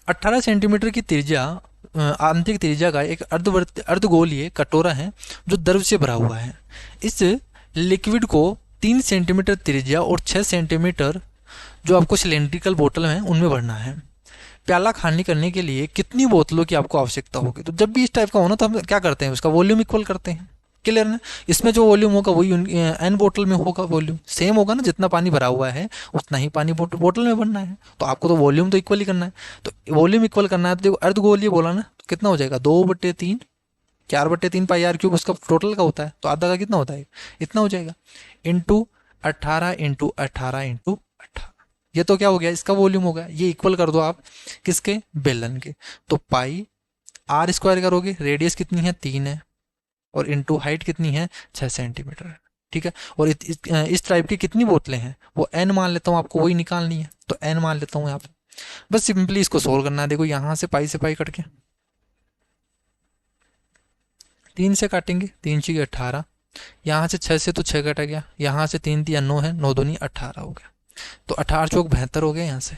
18 सेंटीमीटर की त्रिज्या आंतरिक त्रिज्या का एक अर्धगोलीय कटोरा है जो द्रव से भरा हुआ है। इस लिक्विड को 3 सेंटीमीटर त्रिज्या और 6 सेंटीमीटर जो आपको सिलेंड्रिकल बोतल में उनमें भरना है। प्याला खाली करने के लिए कितनी बोतलों की आपको आवश्यकता होगी। तो जब भी इस टाइप का होना तो हम क्या करते हैं, उसका वॉल्यूम इक्वल करते हैं। क्लियर ना, इसमें जो वॉल्यूम होगा वही एन बोतल में होगा, वॉल्यूम सेम होगा ना, जितना पानी भरा हुआ है उतना ही पानी बोतल में भरना है। तो आपको तो वॉल्यूम तो इक्वल ही करना है, तो वॉल्यूम इक्वल करना है। तो देखो अर्धगोलीय बोला ना, तो कितना हो जाएगा 2/3, 4/3 πr³ उसका टोटल का होता है, तो आधा का कितना होता है इतना हो जाएगा, इंटू 18 × 18 × 18। ये तो क्या हो गया इसका वॉल्यूम होगा। ये इक्वल कर दो आप किसके, बेलन के। तो पाई r² करोगे, रेडियस कितनी है 3 है, और इंटू हाइट कितनी है 6 सेंटीमीटर है। ठीक है, और इस टाइप की कितनी बोतलें हैं वो n मान लेता हूँ, आपको वही निकालनी है तो n मान लेता हूँ यहाँ पे। बस सिंपली इसको सोल्व करना है। देखो यहाँ से पाई कट के 3 से काटेंगे, 3 6 18, यहाँ से 6 से तो 6 कटा गया, यहाँ से 3 3 9 है, 9 दूनी 18 हो गया, तो 18 चौक 72 हो गया यहाँ से।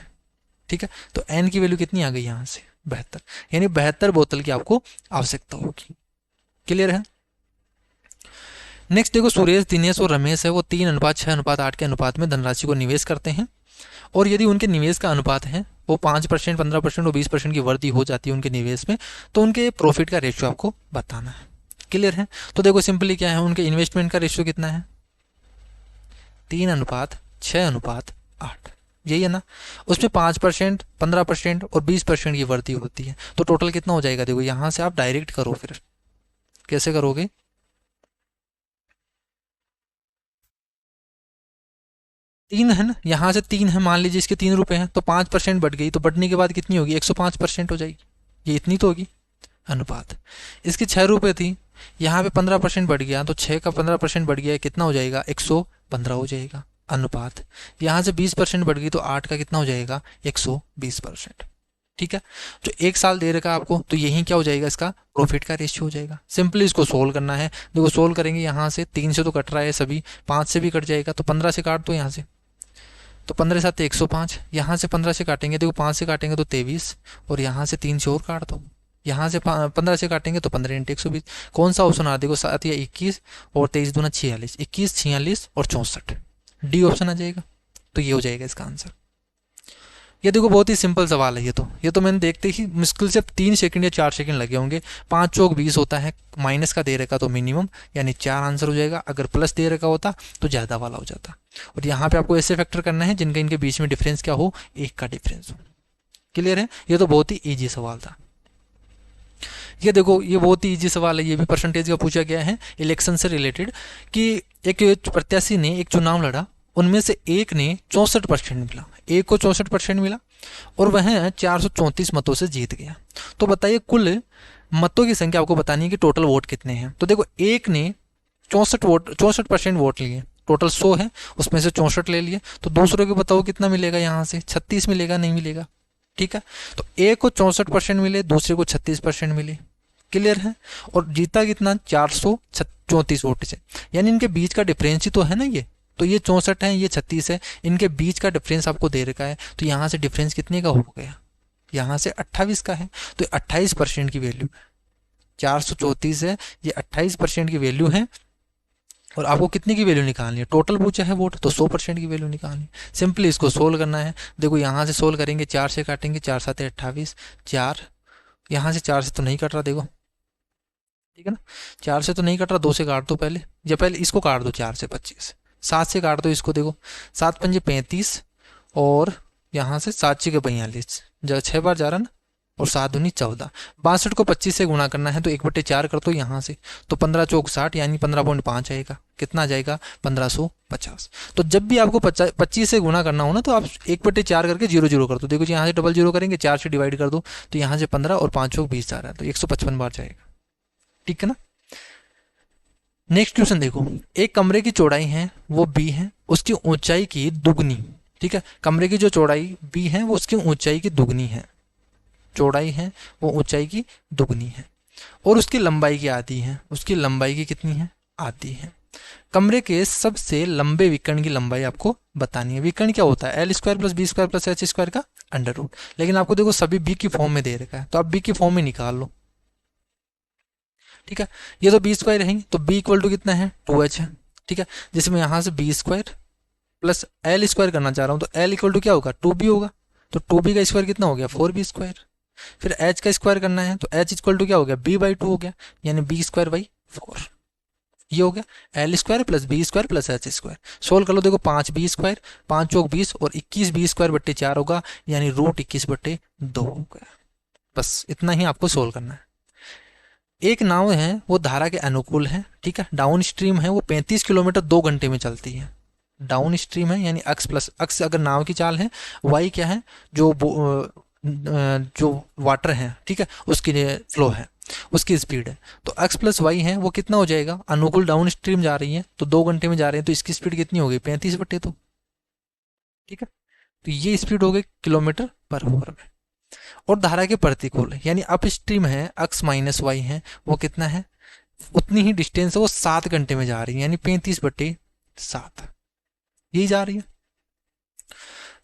ठीक है, तो n की वैल्यू कितनी आ गई यहाँ से 72, यानी 72 बोतल की आपको आवश्यकता होगी। क्लियर है। नेक्स्ट देखो, सुरेश, दिनेश और रमेश है वो 3:6:8 के अनुपात में धनराशि को निवेश करते हैं, और यदि उनके निवेश का अनुपात है वो 5%, 15% और 20% की वृद्धि हो जाती है उनके निवेश में, तो उनके प्रॉफिट का रेशियो आपको बताना है। क्लियर है। तो देखो सिंपली क्या है, उनके इन्वेस्टमेंट का रेशियो कितना है 3:6:8, यही है ना। उसमें 5%, 15% और 20% की वृद्धि होती है, तो टोटल कितना हो जाएगा। देखो यहाँ से आप डायरेक्ट करो, फिर कैसे करोगे, तीन है ना, यहाँ से 3 है, मान लीजिए इसके 3 रुपए हैं, तो 5% बढ़ गई, तो बढ़ने के बाद कितनी होगी 105% हो जाएगी, ये इतनी तो होगी अनुपात। इसकी 6 रुपए थी, यहाँ पे 15% बढ़ गया, तो 6 का 15% बढ़ गया, कितना हो जाएगा 115 हो जाएगा अनुपात। यहाँ से 20% बढ़ गई, तो 8 का कितना हो जाएगा 120%। ठीक है, जो 1 साल दे रखा आपको, तो यही क्या हो जाएगा इसका प्रॉफिट का रेशियो हो जाएगा। सिंपली इसको सोल्व करना है। देखो सोल्व करेंगे, यहाँ से 3 से तो कट रहा है सभी, 5 से भी कट जाएगा, तो 15 से काट दो यहाँ से, तो 15 7 105, यहाँ से 15 से काटेंगे, देखो 5 से काटेंगे तो 23, और यहाँ से 3 से और काट दो, यहाँ से 15 से काटेंगे तो 15 × 120। कौन सा ऑप्शन आ रहा है, देखो 7 या 21 और 23 दूना 46, 21 46 और 64, डी ऑप्शन आ जाएगा। तो ये हो जाएगा इसका आंसर। ये देखो बहुत ही सिंपल सवाल है, ये तो मैंने देखते ही मुश्किल से 3 सेकंड या 4 सेकंड लगे होंगे। 5 चौक 20 होता है, माइनस का दे रखा तो मिनिमम, यानी 4 आंसर हो जाएगा। अगर प्लस दे रखा होता तो ज़्यादा वाला हो जाता। और यहाँ पे आपको ऐसे फैक्टर करना है जिनका इनके बीच में डिफरेंस क्या हो, 1 का डिफरेंस हो। क्लियर है, ये तो बहुत ही ईजी सवाल था। ये देखो ये बहुत ही ईजी सवाल है, ये भी परसेंटेज का पूछा गया है इलेक्शन से रिलेटेड, कि एक प्रत्याशी ने एक चुनाव लड़ा, उनमें से एक ने 64% मिला, एक को 64% मिला, और वह 434 मतों से जीत गया। तो बताइए कुल मतों की संख्या आपको बतानी है कि टोटल वोट कितने हैं। तो देखो एक ने 64% वोट लिए, टोटल 100 है, उसमें से 64 ले लिए, तो दूसरों को बताओ कितना मिलेगा, यहाँ से 36 मिलेगा, नहीं मिलेगा। ठीक है, तो एक को 64% मिले, दूसरे को 36% मिले। क्लियर है, और जीता कितना 434 वोट से, यानी इनके बीच का डिफरेंस ही तो है ना ये। तो ये 64 है, ये 36 है, इनके बीच का डिफरेंस आपको दे रखा है, तो यहाँ से डिफरेंस कितने का हो गया, यहाँ से 28 का है, तो 28% की वैल्यू है। 434 है, ये 28% की वैल्यू है, और आपको कितने की वैल्यू निकालनी है, टोटल पूछा है वोट, तो 100% की वैल्यू निकालनी है। सिंपली इसको सोल्व करना है। देखो यहाँ से सोल्व करेंगे, 4 से काटेंगे, 4 7 28, 4 यहाँ से 4 से तो नहीं कट रहा, देखो ठीक है ना, 4 से तो नहीं कट रहा, 2 से काट दो पहले, या पहले इसको काट दो 4 से 25, 7 से काट दो इसको, देखो 7 पंजे 35, और यहाँ से 7 6 42, जब 6 बार जा रहा ना, और 7 दूनी 14, 62 को 25 से गुणा करना है, तो 1/4 कर दो यहाँ से, तो 15 चौक 60, यानी 15.5 आएगा, कितना आ जाएगा 1550। तो जब भी आपको 25 से गुणा करना हो ना, तो आप 1/4 करके 0 0 कर दो। देखो यहाँ से डबल 0 करेंगे, 4 से डिवाइड कर दो, तो यहाँ से 15 और 5 चौक 20 आ रहा है, तो 155 बार जाएगा। ठीक है ना। नेक्स्ट क्वेश्चन देखो, एक कमरे की चौड़ाई है वो b है, उसकी ऊंचाई की दुगनी। ठीक है, कमरे की जो चौड़ाई b है वो उसकी ऊंचाई की दुगनी है, चौड़ाई है वो ऊंचाई की दुगनी है, और उसकी लंबाई की आधी है, उसकी लंबाई की कितनी है आधी है। कमरे के सबसे लंबे विकर्ण की लंबाई आपको बतानी है। विकर्ण क्या होता है, L² + B² + H² का अंडर रूट, लेकिन आपको देखो सभी b की फॉर्म में दे रखा है, तो आप b की फॉर्म में निकाल लो। ठीक है, ये तो b² रहेंगे, तो b = कितना है 2h है। ठीक है, जिसमें यहाँ से b² + L² करना चाह रहा हूँ, तो L = क्या होगा 2b होगा, तो 2b का स्क्वायर कितना हो गया 4b²। फिर h का स्क्वायर करना है, तो h = क्या हो गया b/2 हो गया, यानी b²/4, ये हो गया L² + b² + h²। सोल्व कर लो, देखो 5b², 5 चौक 20, और 21b²/4 होगा, यानी √21/2 हो गया। बस इतना ही आपको सोल्व करना है। एक नाव है वो धारा के अनुकूल है। ठीक है, डाउन स्ट्रीम है वो 35 किलोमीटर 2 घंटे में चलती है। डाउन स्ट्रीम है, यानी अक्स अगर नाव की चाल है, वाई क्या है जो वाटर है, ठीक है, उसकी फ्लो है, उसकी स्पीड है। तो x प्लस वाई है वो कितना हो जाएगा, अनुकूल डाउन स्ट्रीम जा रही है तो 2 घंटे में जा रहे हैं, तो इसकी स्पीड कितनी होगी 35/2। ठीक है, तो ये स्पीड हो गई किलोमीटर पर आवर में। और धारा के प्रतिकूल यानी अप स्ट्रीम है x माइनस वाई है वो कितना है, उतनी ही डिस्टेंस है वो 7 घंटे में जा रही है यानी 35/7 यही जा रही है।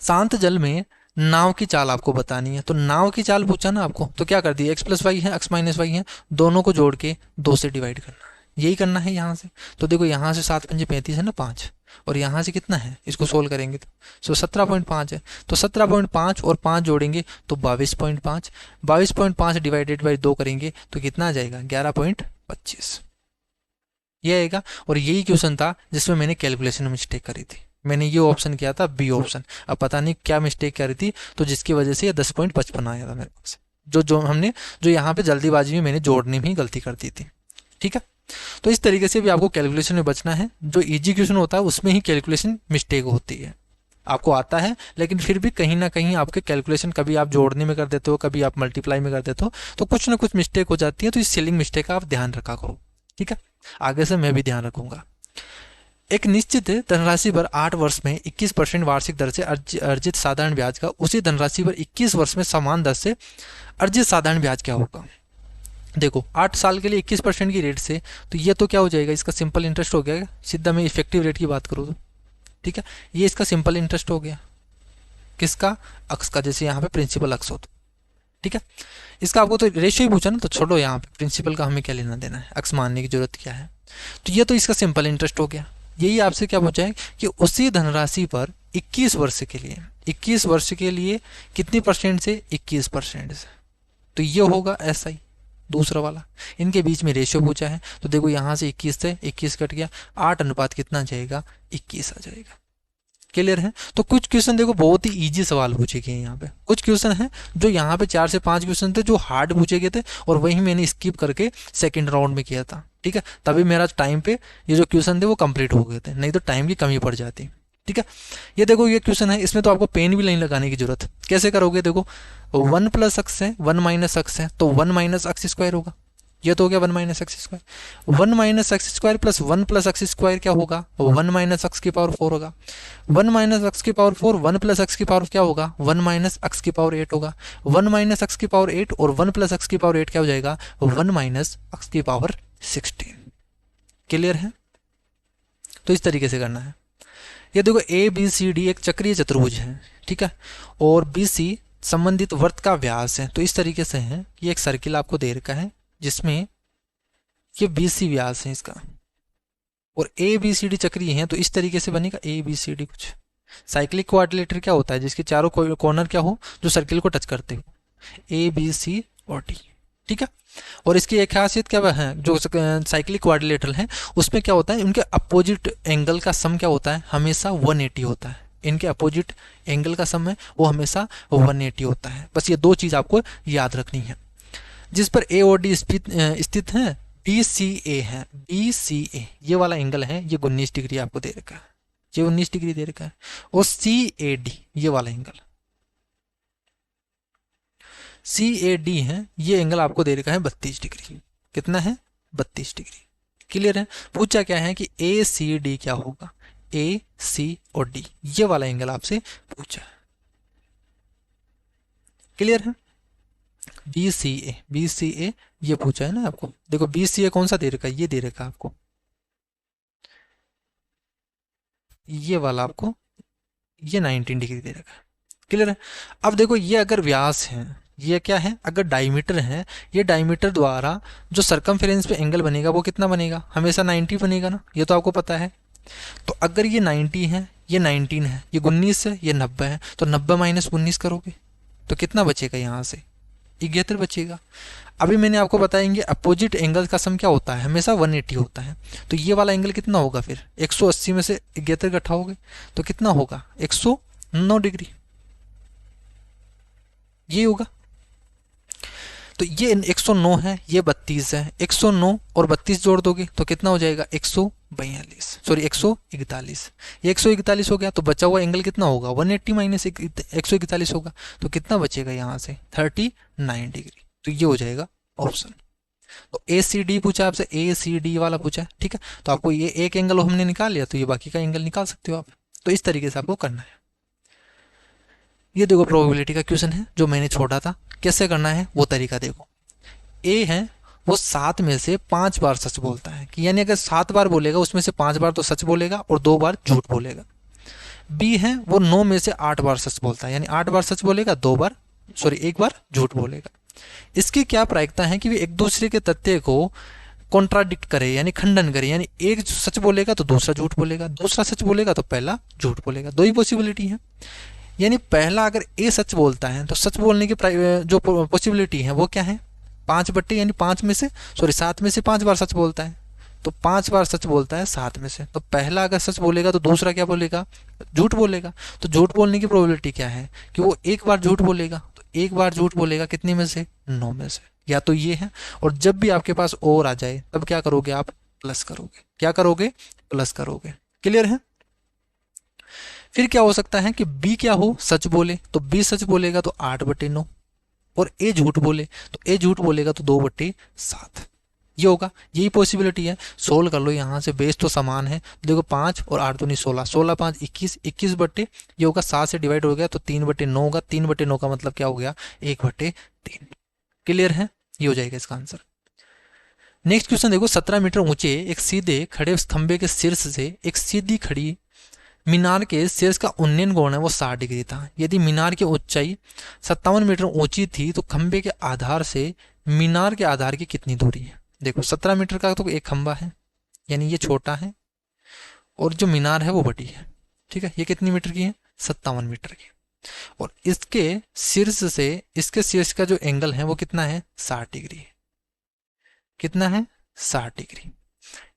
शांत जल में नाव की चाल आपको बतानी है, तो नाव की चाल पूछा ना आपको, तो क्या कर दिया, x प्लस वाई है x माइनस वाई है, दोनों को जोड़ के 2 से डिवाइड करना है, यही करना है यहाँ से। तो देखो यहाँ से 7 पंजे 35 है ना 5, और यहाँ से कितना है, इसको सोल्व करेंगे तो 17.5 है, तो 17.5 और 5 जोड़ेंगे तो 22.5, 22.5 डिवाइडेड बाई 2 करेंगे तो कितना आ जाएगा 11.25 ये आएगा। और यही क्वेश्चन था जिसमें मैंने कैलकुलेशन में मिस्टेक करी थी, मैंने ये ऑप्शन किया था बी ऑप्शन, अब पता नहीं क्या मिस्टेक करी थी तो जिसकी वजह से ये 10.55 आया था मेरे पास, जो यहाँ पे जल्दीबाजी में मैंने जोड़ने में ही गलती कर दी थी। ठीक है, तो इस तरीके से भी आपको कैलकुलेशन में बचना है, जो इजी क्वेश्चन होता है उसमें ही कैलकुलेशन मिस्टेक होती है, आपको आता है लेकिन फिर भी कहीं ना कहीं आपके कैलकुलेशन कभी आप जोड़ने में कर देते हो, कभी आप मल्टीप्लाई में कर देते हो, तो कुछ ना कुछ मिस्टेक हो जाती है, तो इस सीलिंग मिस्टेक का आप ध्यान रखा करो। ठीक है, आगे से मैं भी ध्यान रखूंगा। एक निश्चित धनराशि पर 8 वर्ष में 21% वार्षिक दर से अर्जित साधारण ब्याज का उसी धनराशि पर 21 वर्ष में समान दर से अर्जित साधारण ब्याज क्या होगा। देखो 8 साल के लिए 21% की रेट से, तो ये तो क्या हो जाएगा, इसका सिंपल इंटरेस्ट हो गया, सीधा मैं इफेक्टिव रेट की बात करूँ तो। ठीक है, ये इसका सिंपल इंटरेस्ट हो गया, किसका, अक्स का, जैसे यहाँ पे प्रिंसिपल अक्स हो तो। ठीक है, इसका आपको तो रेशियो ही पूछा ना, तो छोड़ो यहाँ पे प्रिंसिपल का हमें क्या लेना देना है, अक्स मानने की जरूरत क्या है। तो ये तो इसका सिंपल इंटरेस्ट हो गया। यही आपसे क्या पूछा है कि उसी धनराशि पर 21 वर्ष के लिए, 21 वर्ष के लिए कितनी परसेंट से, 21% से, तो ये होगा ऐसा ही दूसरा वाला, इनके बीच में रेशियो पूछा है। तो देखो यहाँ से 21 से 21 कट गया, 8 अनुपात कितना जाएगा 21 आ जाएगा। क्लियर है। तो कुछ क्वेश्चन देखो बहुत ही इजी सवाल पूछे गए यहाँ पे, कुछ क्वेश्चन है जो यहाँ पे 4 से 5 क्वेश्चन थे जो हार्ड पूछे गए थे, और वही मैंने स्किप करके सेकंड राउंड में किया था। ठीक है, तभी मेरा टाइम पे ये जो क्वेश्चन थे वो कंप्लीट हो गए थे, नहीं तो टाइम की कमी पड़ जाती। ठीक है, ये देखो ये क्वेश्चन है, इसमें तो आपको पेन भी नहीं लगाने की जरूरत, कैसे करोगे, देखो 1 प्लस एक्स है 1 माइनस एक्स है, तो 1 माइनस एक्स स्क्वायर होगा, ये तो हो गया 1 minus x square. 1 minus x square plus 1 plus x square क्या होगा, 1 माइनस एक्स की पावर 4 होगा। 1 माइनस एक्स की पावर 4, 1 प्लस एक्स की पावर क्या होगा, 1 माइनस एक्स की पावर 8 होगा। 1 माइनस एक्स की पावर 8 और 1 प्लस एक्स की पावर 8 क्या हो जाएगा, 1 माइनस एक्स की पावर 16। क्लियर है। तो इस तरीके से करना है। ये देखो ए बी सी डी एक चक्रीय चतुर्भुज है, ठीक है, और बी सी संबंधित वृत्त का व्यास है। तो इस तरीके से है, ये एक सर्किल आपको दे रखा है जिसमें ये बी सी व्यास है इसका, और ए बी सी डी चक्रीय है, तो इस तरीके से बनेगा ए बी सी डी। कुछ साइक्लिक क्वाड्रिलेटर क्या होता है, जिसके चारों कॉर्नर क्या हो, जो सर्किल को टच करते हो, ए बी सी और डी। ठीक है, और इसकी एक खासियत क्या है, जो साइक्लिक क्वाड्रिलेटरल है उसमें क्या होता है, उनके अपोजिट एंगल का सम क्या होता है, हमेशा 180 होता है। इनके अपोजिट एंगल का सम है वो हमेशा 180 होता है। बस ये दो चीज आपको याद रखनी है। जिस पर ए और डी स्थित है, बी सी ए है, बी सी ए ये वाला एंगल है, ये 19 डिग्री आपको दे रखा है, ये 19 डिग्री दे रखा है। और सी ए डी ये वाला एंगल, सी ए डी है, ये एंगल आपको दे रखा है 32 डिग्री। कितना है, 32 डिग्री। क्लियर है। पूछा क्या है कि ए सी डी क्या होगा, ए सी और डी ये वाला एंगल आपसे पूछा है। क्लियर है। बी सी ए ये पूछा है ना आपको। देखो बी सी ए कौन सा दे रखा है, ये दे रखा है आपको, ये वाला आपको, ये 19 डिग्री दे रखा है। क्लियर है। अब देखो ये अगर व्यास है, ये क्या है, अगर डायमीटर है, ये डायमीटर द्वारा जो सरकमफेरेंस पे एंगल बनेगा वो कितना बनेगा, हमेशा 90 बनेगा ना, ये तो आपको पता है। तो अगर ये 90 है, ये 19 है, ये 19 है, ये 90 है, तो 90 माइनस 19 करोगे तो कितना बचेगा, यहाँ से 71 बचेगा। अभी मैंने आपको बताएंगे अपोजिट एंगल का सम क्या होता है, हमेशा 180 होता है। तो ये वाला एंगल कितना होगा, फिर 180 में से 71 घटाओगे तो कितना होगा, 109 डिग्री, ये होगा। तो ये 109 है, ये 32 है, 109 और 32 जोड़ दोगे तो कितना हो जाएगा, 142, सॉरी 141, ये 141 हो गया। तो बचा हुआ एंगल कितना होगा, 180 माइनस 141 होगा, तो कितना बचेगा यहाँ से 39 डिग्री। तो ये हो जाएगा ऑप्शन। तो ए सी डी पूछा आपसे, ए सी डी वाला पूछा है, ठीक है। तो आपको ये एक एंगल हमने निकाल लिया, तो ये बाकी का एंगल निकाल सकते हो आप। तो इस तरीके से आपको करना है। ये देखो प्रोबेबिलिटी का क्वेश्चन है जो मैंने छोड़ा था। कैसे करना है वो तरीका देखो। ए है वो 7 में से 5 बार सच बोलता है, कि यानी अगर 7 बार बोलेगा उसमें से 5 बार तो सच बोलेगा और 2 बार झूठ बोलेगा। बी है वो 9 में से 8 बार सच बोलता है, यानी 8 बार सच बोलेगा, 1 बार झूठ बोलेगा। इसकी क्या प्रायिकता है कि वे एक दूसरे के तथ्य को कॉन्ट्राडिक्ट करे, यानी खंडन करे, यानी एक सच बोलेगा तो दूसरा झूठ बोलेगा, दूसरा सच बोलेगा तो पहला झूठ बोलेगा। दो ही पॉसिबिलिटी है। यानी पहला अगर ए सच बोलता है तो सच बोलने की जो पॉसिबिलिटी है वो क्या है, 5 यानी 7 में से 5 बार सच बोलता है, तो 5 बार सच बोलता है 7 में से। तो पहला अगर सच बोलेगा तो दूसरा क्या बोलेगा, झूठ बोलेगा। तो झूठ बोलने की प्रोबेबिलिटी क्या है कि वो एक बार झूठ बोलेगा, तो एक बार झूठ बोलेगा कितने में से, 9 में से। या तो ये है, और जब भी आपके पास और आ जाए तब क्या करोगे आप, प्लस करोगे। क्या करोगे, प्लस करोगे। क्लियर है। फिर क्या हो सकता है कि बी क्या हो, सच बोले, तो बी सच बोलेगा तो 8/9, और ए झूठ बोले तो ए झूठ बोलेगा तो 2/7। ये होगा, यही पॉसिबिलिटी है। सोल्व कर लो यहाँ से, बेस तो समान है। देखो 5 और 8 दूनी 16, 16 5 21, 21 बट्टे ये होगा 7 से डिवाइड हो गया तो 3/9 होगा। 3/9 का मतलब क्या हो गया, 1/3। क्लियर है, ये हो जाएगा इसका आंसर। नेक्स्ट क्वेश्चन देखो, 17 मीटर ऊंचे एक सीधे खड़े स्तंभे के शीर्ष से एक सीधी खड़ी मीनार के शीर्ष का उन्नयन कोण है वो 60 डिग्री था। यदि मीनार की ऊंचाई 57 मीटर ऊंची थी तो खंबे के आधार से मीनार के आधार की कितनी दूरी है। देखो 17 मीटर का तो एक खंबा है, यानी ये छोटा है, और जो मीनार है वो बड़ी है, ठीक है। ये कितनी मीटर की है, 57 मीटर की। और इसके शीर्ष से इसके शीर्ष का जो एंगल है वो कितना है, 60 डिग्री। कितना है, 60 डिग्री।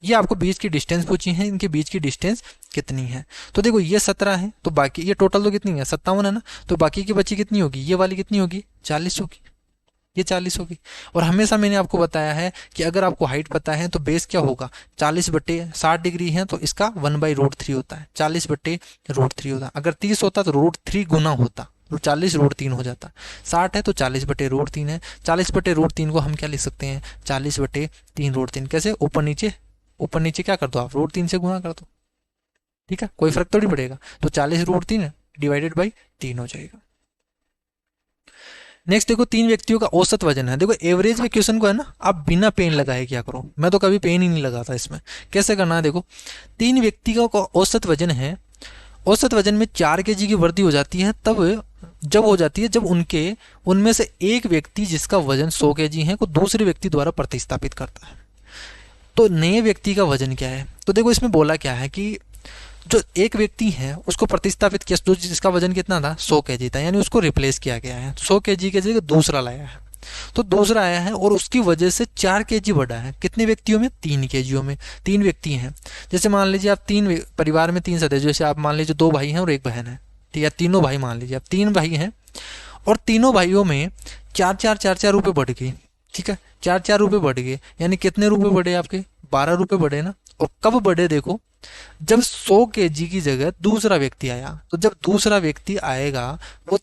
ये आपको बीच की डिस्टेंस पूछी है, इनके बीच की डिस्टेंस कितनी है। तो देखो ये 17 है, तो बाकी ये टोटल तो कितनी है, 57 है ना, तो बाकी की बची कितनी होगी, ये वाली कितनी होगी, 40 होगी। ये 40 होगी। और हमेशा मैंने आपको बताया है कि अगर आपको हाइट पता है तो बेस क्या होगा, 40/60 डिग्री है तो इसका 1/√3 होता है, 40/√3 होता है। अगर 30 होता तो √3 गुना होता, तो 40√3 हो जाता। 60 है तो 40/√3 है, 40/√3 को हम क्या लिख सकते हैं, 40/3√3। कैसे, ऊपर नीचे क्या कर दो आप, √3 से गुना कर दो, ठीक है, कोई फर्क तो नहीं पड़ेगा। तो 40√3 डिवाइडेड बाई 3 हो जाएगा। नेक्स्ट देखो, 3 व्यक्तियों का औसत वजन है। देखो एवरेज में क्वेश्चन को है ना, आप बिना पेन लगाए क्या करो, मैं तो कभी पेन ही नहीं लगाता इसमें। कैसे करना है, देखो 3 व्यक्तियों का औसत वजन है, औसत वजन में 4 kg की वृद्धि हो जाती है जब हो जाती है जब उनमें से एक व्यक्ति जिसका वजन 100 kg है को दूसरे व्यक्ति द्वारा प्रतिस्थापित करता है। तो नए व्यक्ति का वजन क्या है, तो देखो इसमें बोला क्या है कि जो एक व्यक्ति है उसको प्रतिस्थापित किया, जो जिसका वजन कितना था, 100 kg था, यानी उसको रिप्लेस किया गया है। 100 kg के जगह दूसरा लाया है, तो दूसरा आया है और उसकी वजह से 4 kg बढ़ा है। कितने व्यक्तियों में, 3 kg में। 3 व्यक्ति हैं, जैसे मान लीजिए आप परिवार में 3 सदस्य, जैसे आप मान लीजिए 2 भाई हैं और 1 बहन है, ठीक है, तीनों भाई मान लीजिए आप 3 भाई हैं और तीनों भाइयों में 4 रुपये बढ़ गए, ठीक है, 4 रुपये बढ़ गए, यानी कितने रुपये बढ़े आपके, 12 रुपये बढ़े ना। और कब बढ़े, देखो जब 100 kg की जगह दूसरा व्यक्ति आया, तो जब दूसरा व्यक्ति आएगा वो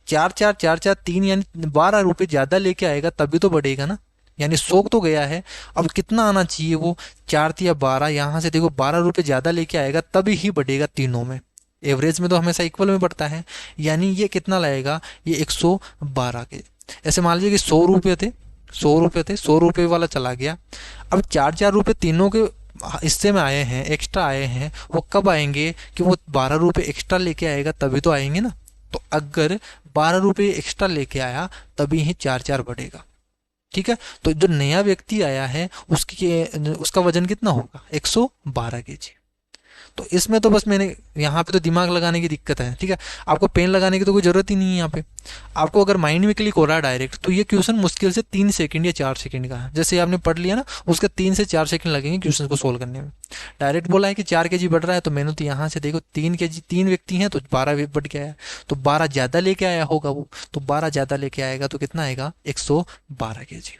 4 यानी 12 रुपये ज्यादा लेके आएगा तभी तो बढ़ेगा ना, यानी 100 तो गया है, अब कितना आना चाहिए, वो 4 या 12, यहाँ से देखो 12 रुपये ज्यादा लेके आएगा तभी ही बढ़ेगा तीनों में। एवरेज में तो हमेशा इक्वल में बढ़ता है, यानी ये कितना लाएगा, ये 112 के। ऐसे मान लीजिए कि 100 रुपये थे, 100 रुपये वाला चला गया। अब 4 रुपये तीनों के हिस्से में आए हैं, एक्स्ट्रा आए हैं, वो कब आएंगे कि वो 12 रुपये एक्स्ट्रा लेके आएगा तभी तो आएंगे ना। तो अगर 12 रुपये एक्स्ट्रा लेके आया तभी ही 4 बढ़ेगा, ठीक है। तो जो नया व्यक्ति आया है उसका वजन कितना होगा, 112 kg। तो इसमें तो बस मैंने यहाँ पे तो दिमाग लगाने की दिक्कत है, ठीक है, आपको पेन लगाने की तो कोई ज़रूरत ही नहीं है यहाँ पे। आपको अगर माइंड में क्लिक हो रहा है डायरेक्ट, तो ये क्वेश्चन मुश्किल से 3 सेकंड या 4 सेकंड का है। जैसे आपने पढ़ लिया ना, उसके 3 से 4 सेकंड लगेंगे क्वेश्चन को सोल्व करने में। डायरेक्ट बोला है कि 4 kg बढ़ रहा है, तो मैंने तो यहाँ से देखो 3 kg, 3 व्यक्ति हैं तो 12 बढ़ के आया, तो 12 ज़्यादा लेके आया होगा वो, तो 12 ज़्यादा लेके आएगा तो कितना आएगा, 112 kg।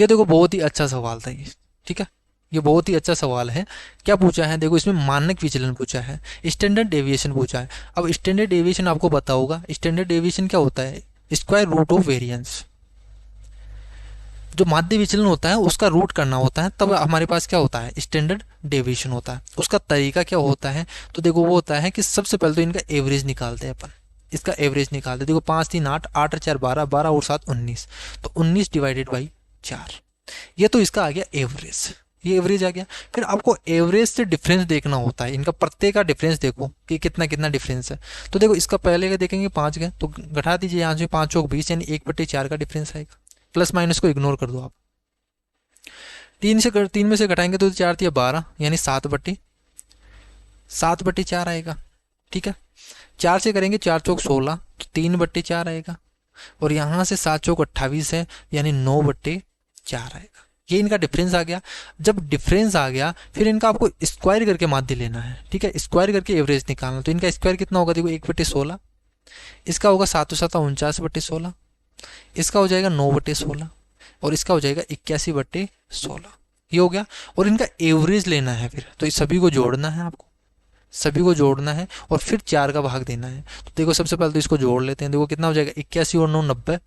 ये देखो बहुत ही अच्छा सवाल था ये, ठीक है, ये बहुत ही अच्छा सवाल है। क्या पूछा है, देखो इसमें मानक विचलन पूछा है, स्टैंडर्ड डेविएशन पूछा है। अब स्टैंडर्ड डेविएशन आपको पता होगा, स्टैंडर्ड डेविएशन क्या होता है, स्क्वायर रूट ऑफ वेरिएंस। जो माध्य विचलन होता है उसका रूट करना होता है, तब हमारे पास क्या होता है, स्टैंडर्ड डेविएशन होता है। उसका तरीका क्या होता है, तो देखो वो होता है कि सबसे पहले तो इनका एवरेज निकालते हैं अपन, इसका एवरेज निकालते हैं। देखो 5 3 8, 8 और 4 12, 12 और 7 19, तो 19 डिवाइडेड बाई 4, ये तो इसका आ गया एवरेज, ये एवरेज आ गया। फिर आपको एवरेज से डिफरेंस देखना होता है, इनका प्रत्येक का डिफरेंस देखो कि कितना कितना डिफरेंस है। तो देखो इसका पहले का देखेंगे 5 का, तो घटा दीजिए यहाँ से 5 चौक 20, यानी 1/4 का डिफरेंस आएगा। प्लस माइनस को इग्नोर कर दो आप। 3 में से घटाएंगे तो 4 3 12, यानी 7/4 आएगा। ठीक है, 4 से करेंगे 4 चौक 16, तो 3/4 आएगा। और यहाँ से 7 चौक 28 है, यानी 9/4 आएगा। ये इनका डिफरेंस आ गया। जब डिफरेंस आ गया फिर इनका आपको स्क्वायर करके माध्य लेना है। ठीक है, स्क्वायर करके एवरेज निकालना। तो इनका स्क्वायर कितना होगा, देखो 1/16, इसका होगा 7 7 49/16, इसका हो जाएगा 9/16, और इसका हो जाएगा 81/16। ये हो गया। और इनका एवरेज लेना है फिर, तो इस सभी को जोड़ना है आपको, सभी को जोड़ना है और फिर 4 का भाग देना है। तो देखो सबसे पहले तो इसको जोड़ लेते हैं। देखो कितना हो जाएगा, 81 और 9 90,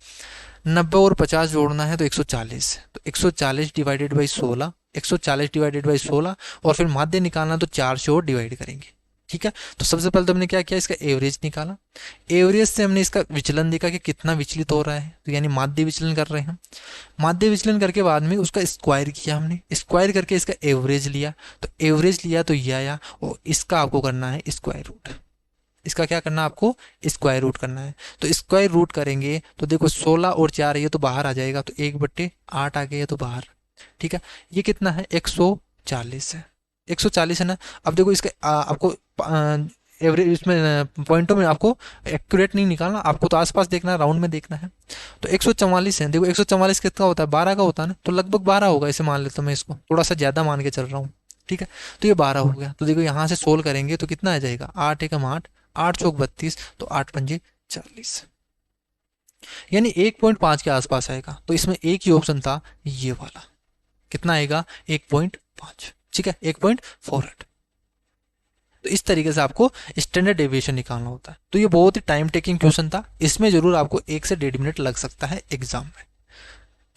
90 और 50 जोड़ना है तो 140, तो 140 डिवाइडेड बाई 16, 140 डिवाइडेड बाई 16, और फिर माध्य निकालना तो 4 से और डिवाइड करेंगे। ठीक है, तो सबसे पहले तो हमने क्या किया, इसका एवरेज निकाला। एवरेज से हमने इसका विचलन देखा कि कितना विचलित हो रहा है, तो यानी माध्य विचलन कर रहे हैं। माध्य विचलन करके बाद में उसका स्क्वायर किया हमने, स्क्वायर करके इसका एवरेज लिया, तो एवरेज लिया तो ये आया, और इसका आपको करना है स्क्वायर रूट। इसका क्या करना है आपको, स्क्वायर रूट करना है। तो स्क्वायर रूट करेंगे तो देखो 16 और 4 ये तो बाहर आ जाएगा, तो 1/8 आ गया तो बाहर। ठीक है, ये कितना है, 140 है, 140 है ना। अब देखो इसका आपको एवरेज इसमें पॉइंटों में आपको एक्यूरेट नहीं निकालना, आपको तो आसपास देखना है, राउंड में देखना है। तो 144 है, देखो 144 कितना होता है, 12 का होता है ना, तो लगभग 12 होगा, इसे मान लेता हूँ मैं, इसको थोड़ा सा ज़्यादा मान के चल रहा हूँ। ठीक है, तो ये 12 हो गया। तो देखो यहाँ से सोल्व करेंगे तो कितना आ जाएगा, 8 एकम 8, 8 चौक 32, तो 8 पंजे 40, यानी 1.5 के आसपास आएगा। तो इसमें एक ही ऑप्शन था ये वाला, कितना आएगा, 1.5। ठीक है, 1.48। तो इस तरीके से आपको स्टैंडर्ड डेविएशन निकालना होता है। तो ये बहुत ही टाइम टेकिंग क्वेश्चन था, इसमें जरूर आपको 1 से 1.5 मिनट लग सकता है एग्जाम में।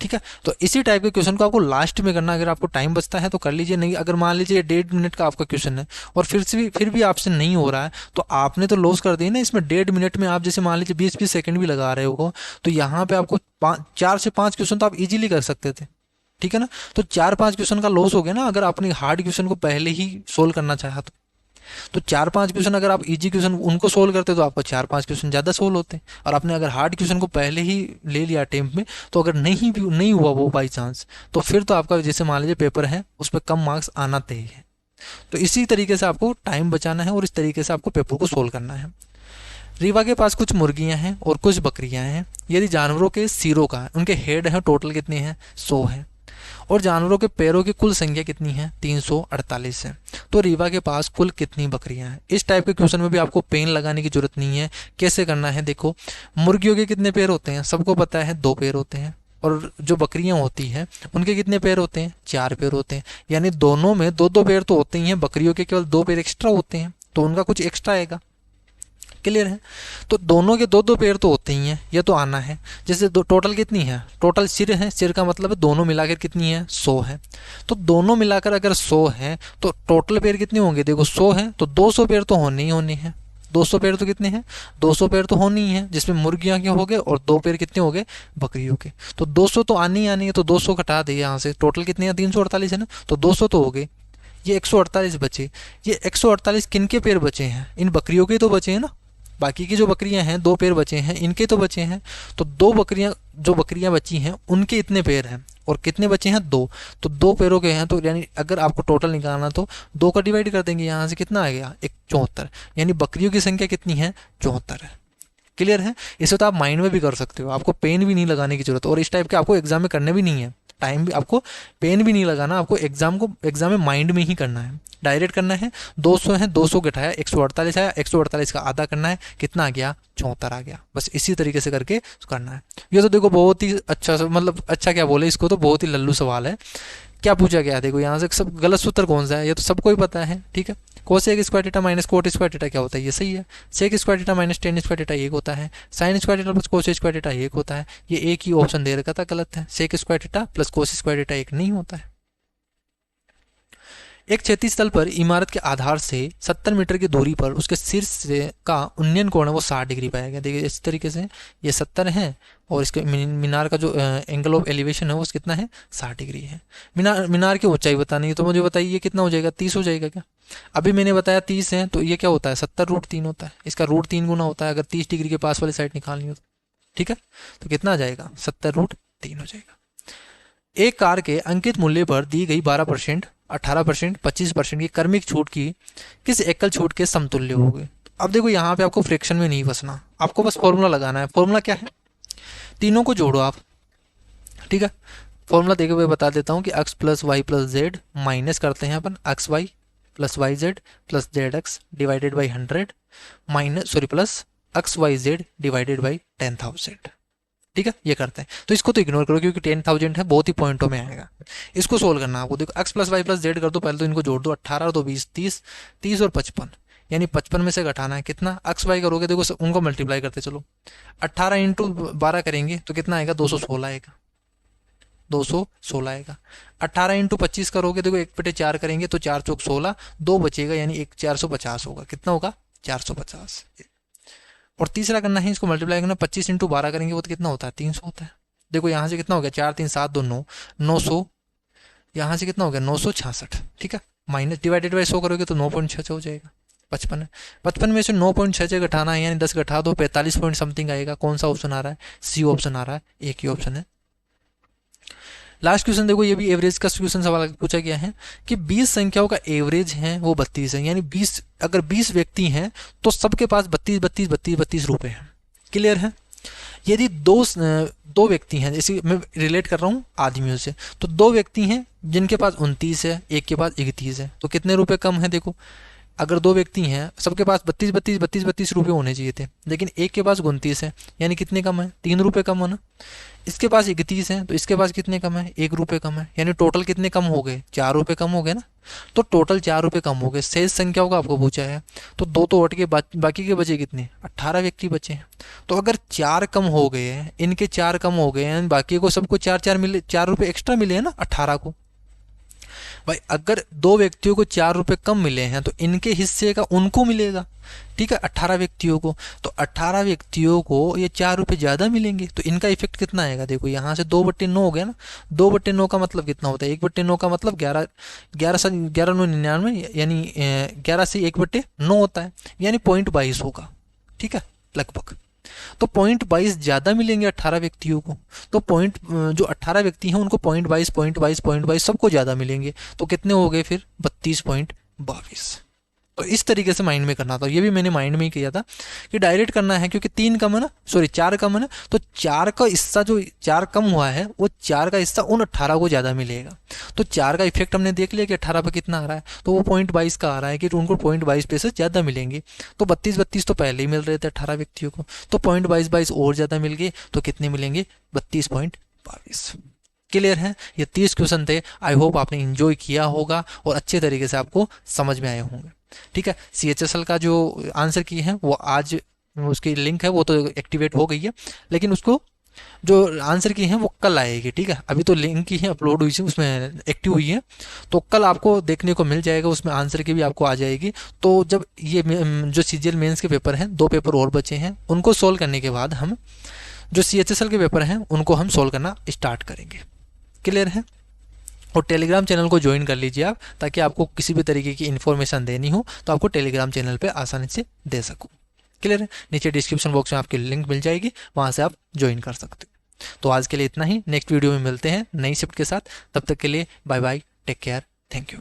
ठीक है, तो इसी टाइप के क्वेश्चन को आपको लास्ट में करना, अगर आपको टाइम बचता है तो कर लीजिए, नहीं अगर मान लीजिए 1.5 मिनट का आपका क्वेश्चन है और फिर भी आपसे नहीं हो रहा है, तो आपने तो लॉस कर दिया ना। इसमें 1.5 मिनट में आप जैसे मान लीजिए 20-20 सेकंड भी लगा रहे हो, तो यहाँ पे आपको 4 से 5 क्वेश्चन तो आप इजीली कर सकते थे। ठीक है ना, तो 4-5 क्वेश्चन का लॉस हो गया ना, अगर आपने हार्ड क्वेश्चन को पहले ही सोल्व करना चाहा तो 4-5 क्वेश्चन अगर आप इजी क्वेश्चन उनको सोल्व करते तो आपका 4-5 क्वेश्चन ज़्यादा सोल्व होते। और आपने अगर हार्ड क्वेश्चन को पहले ही ले लिया अटेम्प्ट में, तो अगर नहीं हुआ वो बाई चांस, तो फिर तो आपका जैसे मान लीजिए पेपर है उस पर कम मार्क्स आना तय है। तो इसी तरीके से आपको टाइम बचाना है और इस तरीके से आपको पेपर को सोल्व करना है। रीवा के पास कुछ मुर्गियां हैं और कुछ बकरियां हैं। यदि जानवरों के सिरों का, उनके हेड हैं, टोटल कितने हैं, 100 है, और जानवरों के पैरों की कुल संख्या कितनी है, 348 है, तो रीवा के पास कुल कितनी बकरियां हैं। इस टाइप के क्वेश्चन में भी आपको पेन लगाने की जरूरत नहीं है। कैसे करना है, देखो मुर्गियों के कितने पैर होते हैं, सबको पता है 2 पैर होते हैं, और जो बकरियां होती हैं उनके कितने पैर होते हैं, 4 पैर होते हैं, यानी दोनों में 2-2 पैर तो होते ही हैं। बकरियों के केवल 2 पैर एक्स्ट्रा होते हैं, तो उनका कुछ एक्स्ट्रा आएगा। क्लियर है, तो दोनों के 2-2 पैर तो होते ही हैं, ये तो आना है। जैसे टोटल कितनी है, टोटल सिर है, सिर का मतलब है दोनों मिलाकर कितनी है, 100 है। तो दोनों मिलाकर अगर 100 है तो टोटल पैर कितने होंगे, देखो 100 है तो 200 पैर तो होने ही होने हैं। 200 पैर तो कितने हैं, 200 पैर तो होनी ही है, जिसमें मुर्गियां के हो गए और 2 पैर कितने हो गए, बकरियों के। तो 200 तो आनी ही आनी है, तो 200 घटा दिए यहाँ से, टोटल कितने हैं, 348 है ना, तो 200 तो हो गए। ये 148 बचे। ये 148 किन के पैर बचे हैं, इन बकरियों के तो बचे हैं ना, बाकी की जो बकरियां हैं 2 पैर बचे हैं, इनके तो बचे हैं। तो 2 बकरियां, जो बकरियां बची हैं उनके इतने पैर हैं और कितने बचे हैं, 2, तो 2 पैरों के हैं। तो यानी अगर आपको टोटल निकालना तो 2 का डिवाइड कर देंगे, यहाँ से कितना आ गया, 74, यानी बकरियों की संख्या कितनी है, 74 है। क्लियर है, इसे तो आप माइंड में भी कर सकते हो, आपको पेन भी नहीं लगाने की जरूरत, और इस टाइप के आपको एग्जाम में करने भी नहीं है, टाइम भी आपको पेन भी नहीं लगाना, आपको एग्जाम में माइंड में ही करना है, डायरेक्ट करना है। 200 है, 200 घटाया 148 आया, 148 का आधा करना है, कितना आ गया, 74 आ गया। बस इसी तरीके से करके करना है। ये तो देखो बहुत ही अच्छा, मतलब अच्छा क्या बोले इसको, तो बहुत ही लल्लू सवाल है क्या पूछा गया है, देखो यहाँ से सब गलत सूत्र कौन सा है, ये तो सबको ही पता है, ठीक है। Cosec square theta minus cot square theta क्या होता है, ये सही है। Sec square theta minus tan square theta एक होता है। Sine square theta plus cos square theta एक होता है। ये एक ही ऑप्शन दे रखा था, गलत है। Sec square theta plus cos square theta एक नहीं होता है। एक क्षैतिज तल पर इमारत के आधार से 70 मीटर की दूरी पर उसके शीर्ष से का उन्नयन कोण है वो 60 डिग्री पाया गया। देखिए इस तरीके से ये 70 है और इसके मीनार का जो एंगल ऑफ एलिवेशन है वो कितना है, 60 डिग्री है। मीनार की ऊंचाई बतानी है, तो मुझे बताइए ये कितना हो जाएगा, 30 हो जाएगा क्या। अभी मैंने बताया 30 है, तो ये क्या होता है, 70√3 होता है। इसका √3 गुना होता है अगर 30 डिग्री के पास वाली साइड निकालनी हो तो, ठीक है। तो कितना आ जाएगा, 70√3 हो जाएगा। एक कार के अंकित मूल्य पर दी गई 12%, 18%, 25% की क्रमिक छूट की किस एकल छूट के समतुल्य होगी। अब देखो यहाँ पे आपको फ्रैक्शन में नहीं फंसना, आपको बस फॉर्मूला लगाना है। फॉर्मूला क्या है, तीनों को जोड़ो आप, ठीक है। फॉर्मूला देखे हुए बता देता हूँ कि x plus Y plus Z minus करते हैं अपन X Y plus Y Z plus Z X divided by 100 minus plus X Y Z divided by 10,000, ठीक है। ये करते हैं, तो इसको तो इग्नोर करो क्योंकि 10,000 है, बहुत ही पॉइंटों में आएगा। इसको सोल्व करना आपको, देखो x plus Y plus Z कर दो पहले, तो इनको जोड़ दो, 18 और 2 20, 30, 30 और 55, यानी 55 में से घटाना है कितना, x वाई करोगे, देखो उनको मल्टीप्लाई करते चलो, 18 इंटू 12 करेंगे तो कितना आएगा, 216 आएगा, 216 आएगा। 18 इंटू 25 करोगे, देखो 1/4 करेंगे तो 4 चौक 16, 2 बचेगा यानी 450 होगा। कितना होगा, 450। और तीसरा करना है, इसको मल्टीप्लाई करना, 25 इंटू 12 करेंगे वो तो कितना होता है, 300 होता है। देखो यहाँ से कितना हो गया, 4 3 7 2 9, 900, यहाँ से कितना हो गया 966, ठीक है। माइनस डिवाइडेड बाई 100 करोगे तो 9.66 हो जाएगा। 55 है, 55 में से 9.66 घटाना है यानी 10 घटा दो, 45 पॉइंट समथिंग आएगा। कौन सा ऑप्शन आ रहा है, सी ऑप्शन आ रहा है, एक ही ऑप्शन है। लास्ट क्वेश्चन देखो, ये भी एवरेज का क्वेश्चन सवाल पूछा गया है कि 20 संख्याओं का एवरेज है वो 32 है, यानी 20 अगर 20 व्यक्ति हैं तो सबके पास 32 रुपए हैं। क्लियर है। यदि दो व्यक्ति हैं, जैसे मैं रिलेट कर रहा हूँ आदमियों से, तो 2 व्यक्ति हैं जिनके पास 29 है, एक के पास 31 है, तो कितने रुपए कम है। देखो अगर 2 व्यक्ति हैं सबके पास 32 रुपये होने चाहिए थे, लेकिन एक के पास 29 है यानी कितने कम है, 3 रुपये कम है ना। इसके पास 31 है तो इसके पास कितने कम है, 1 रुपये कम है, यानी टोटल कितने कम हो गए, 4 रुपये कम हो गए ना। तो टोटल 4 रुपये कम हो गए। शेष संख्याओं का आपको पूछा है, तो 2 तो हट के बाकी के बचे कितने, 18 व्यक्ति बचे हैं। तो अगर 4 कम हो गए हैं, इनके 4 कम हो गए हैं, बाकी को सबको 4 मिले, 4 रुपये एक्स्ट्रा मिले हैं ना 18 को। भाई अगर 2 व्यक्तियों को 4 रुपये कम मिले हैं तो इनके हिस्से का उनको मिलेगा, ठीक है, 18 व्यक्तियों को। तो 18 व्यक्तियों को ये 4 रुपये ज़्यादा मिलेंगे, तो इनका इफेक्ट कितना आएगा। देखो यहाँ से 2/9 हो गया ना, 2/9 का मतलब कितना होता है, 1/9 का मतलब 11 9 99, यानी 11 से 1/9 होता है, यानी 0.22 होगा, ठीक है लगभग। तो 0.22 ज़्यादा मिलेंगे 18 व्यक्तियों को, तो जो 18 व्यक्ति हैं उनको 0.22 सबको ज़्यादा मिलेंगे, तो कितने हो गए फिर 32.22। तो इस तरीके से माइंड में करना था, ये भी मैंने माइंड में ही किया था कि डायरेक्ट करना है, क्योंकि 3 कम है ना, 4 कम है ना, तो 4 का हिस्सा जो 4 कम हुआ है वो 4 का हिस्सा उन 18 को ज़्यादा मिलेगा। तो 4 का इफेक्ट हमने देख लिया कि 18 पे कितना आ रहा है, तो वो 0.22 का आ रहा है कि उनको 0.22 पे से ज़्यादा मिलेंगे। तो 32 तो पहले ही मिल रहे थे 18 व्यक्तियों को, तो 0.22 और ज़्यादा मिल गए, तो कितने मिलेंगे 32.22। क्लियर है। ये 30 क्वेश्चन थे, आई होप आपने एंजॉय किया होगा और अच्छे तरीके से आपको समझ में आए होंगे, ठीक है। CHSL का जो आंसर की है वो आज उसकी लिंक है वो तो एक्टिवेट हो गई है, लेकिन उसको जो आंसर की है वो कल आएगी, ठीक है। अभी तो लिंक की है अपलोड हुई है, उसमें एक्टिव हुई है, तो कल आपको देखने को मिल जाएगा, उसमें आंसर की भी आपको आ जाएगी। तो जब ये जो CGL मेंस के पेपर हैं, 2 पेपर और बचे हैं, उनको सोल्व करने के बाद हम जो CHSL के पेपर हैं उनको हम सोल्व करना स्टार्ट करेंगे। क्लियर है। और टेलीग्राम चैनल को ज्वाइन कर लीजिए आप, ताकि आपको किसी भी तरीके की इन्फॉर्मेशन देनी हो तो आपको टेलीग्राम चैनल पे आसानी से दे सकूँ। क्लियर है। नीचे डिस्क्रिप्शन बॉक्स में आपकी लिंक मिल जाएगी, वहाँ से आप ज्वाइन कर सकते हो। तो आज के लिए इतना ही, नेक्स्ट वीडियो में मिलते हैं नई शिफ्ट के साथ, तब तक के लिए bye bye, take care, thank you.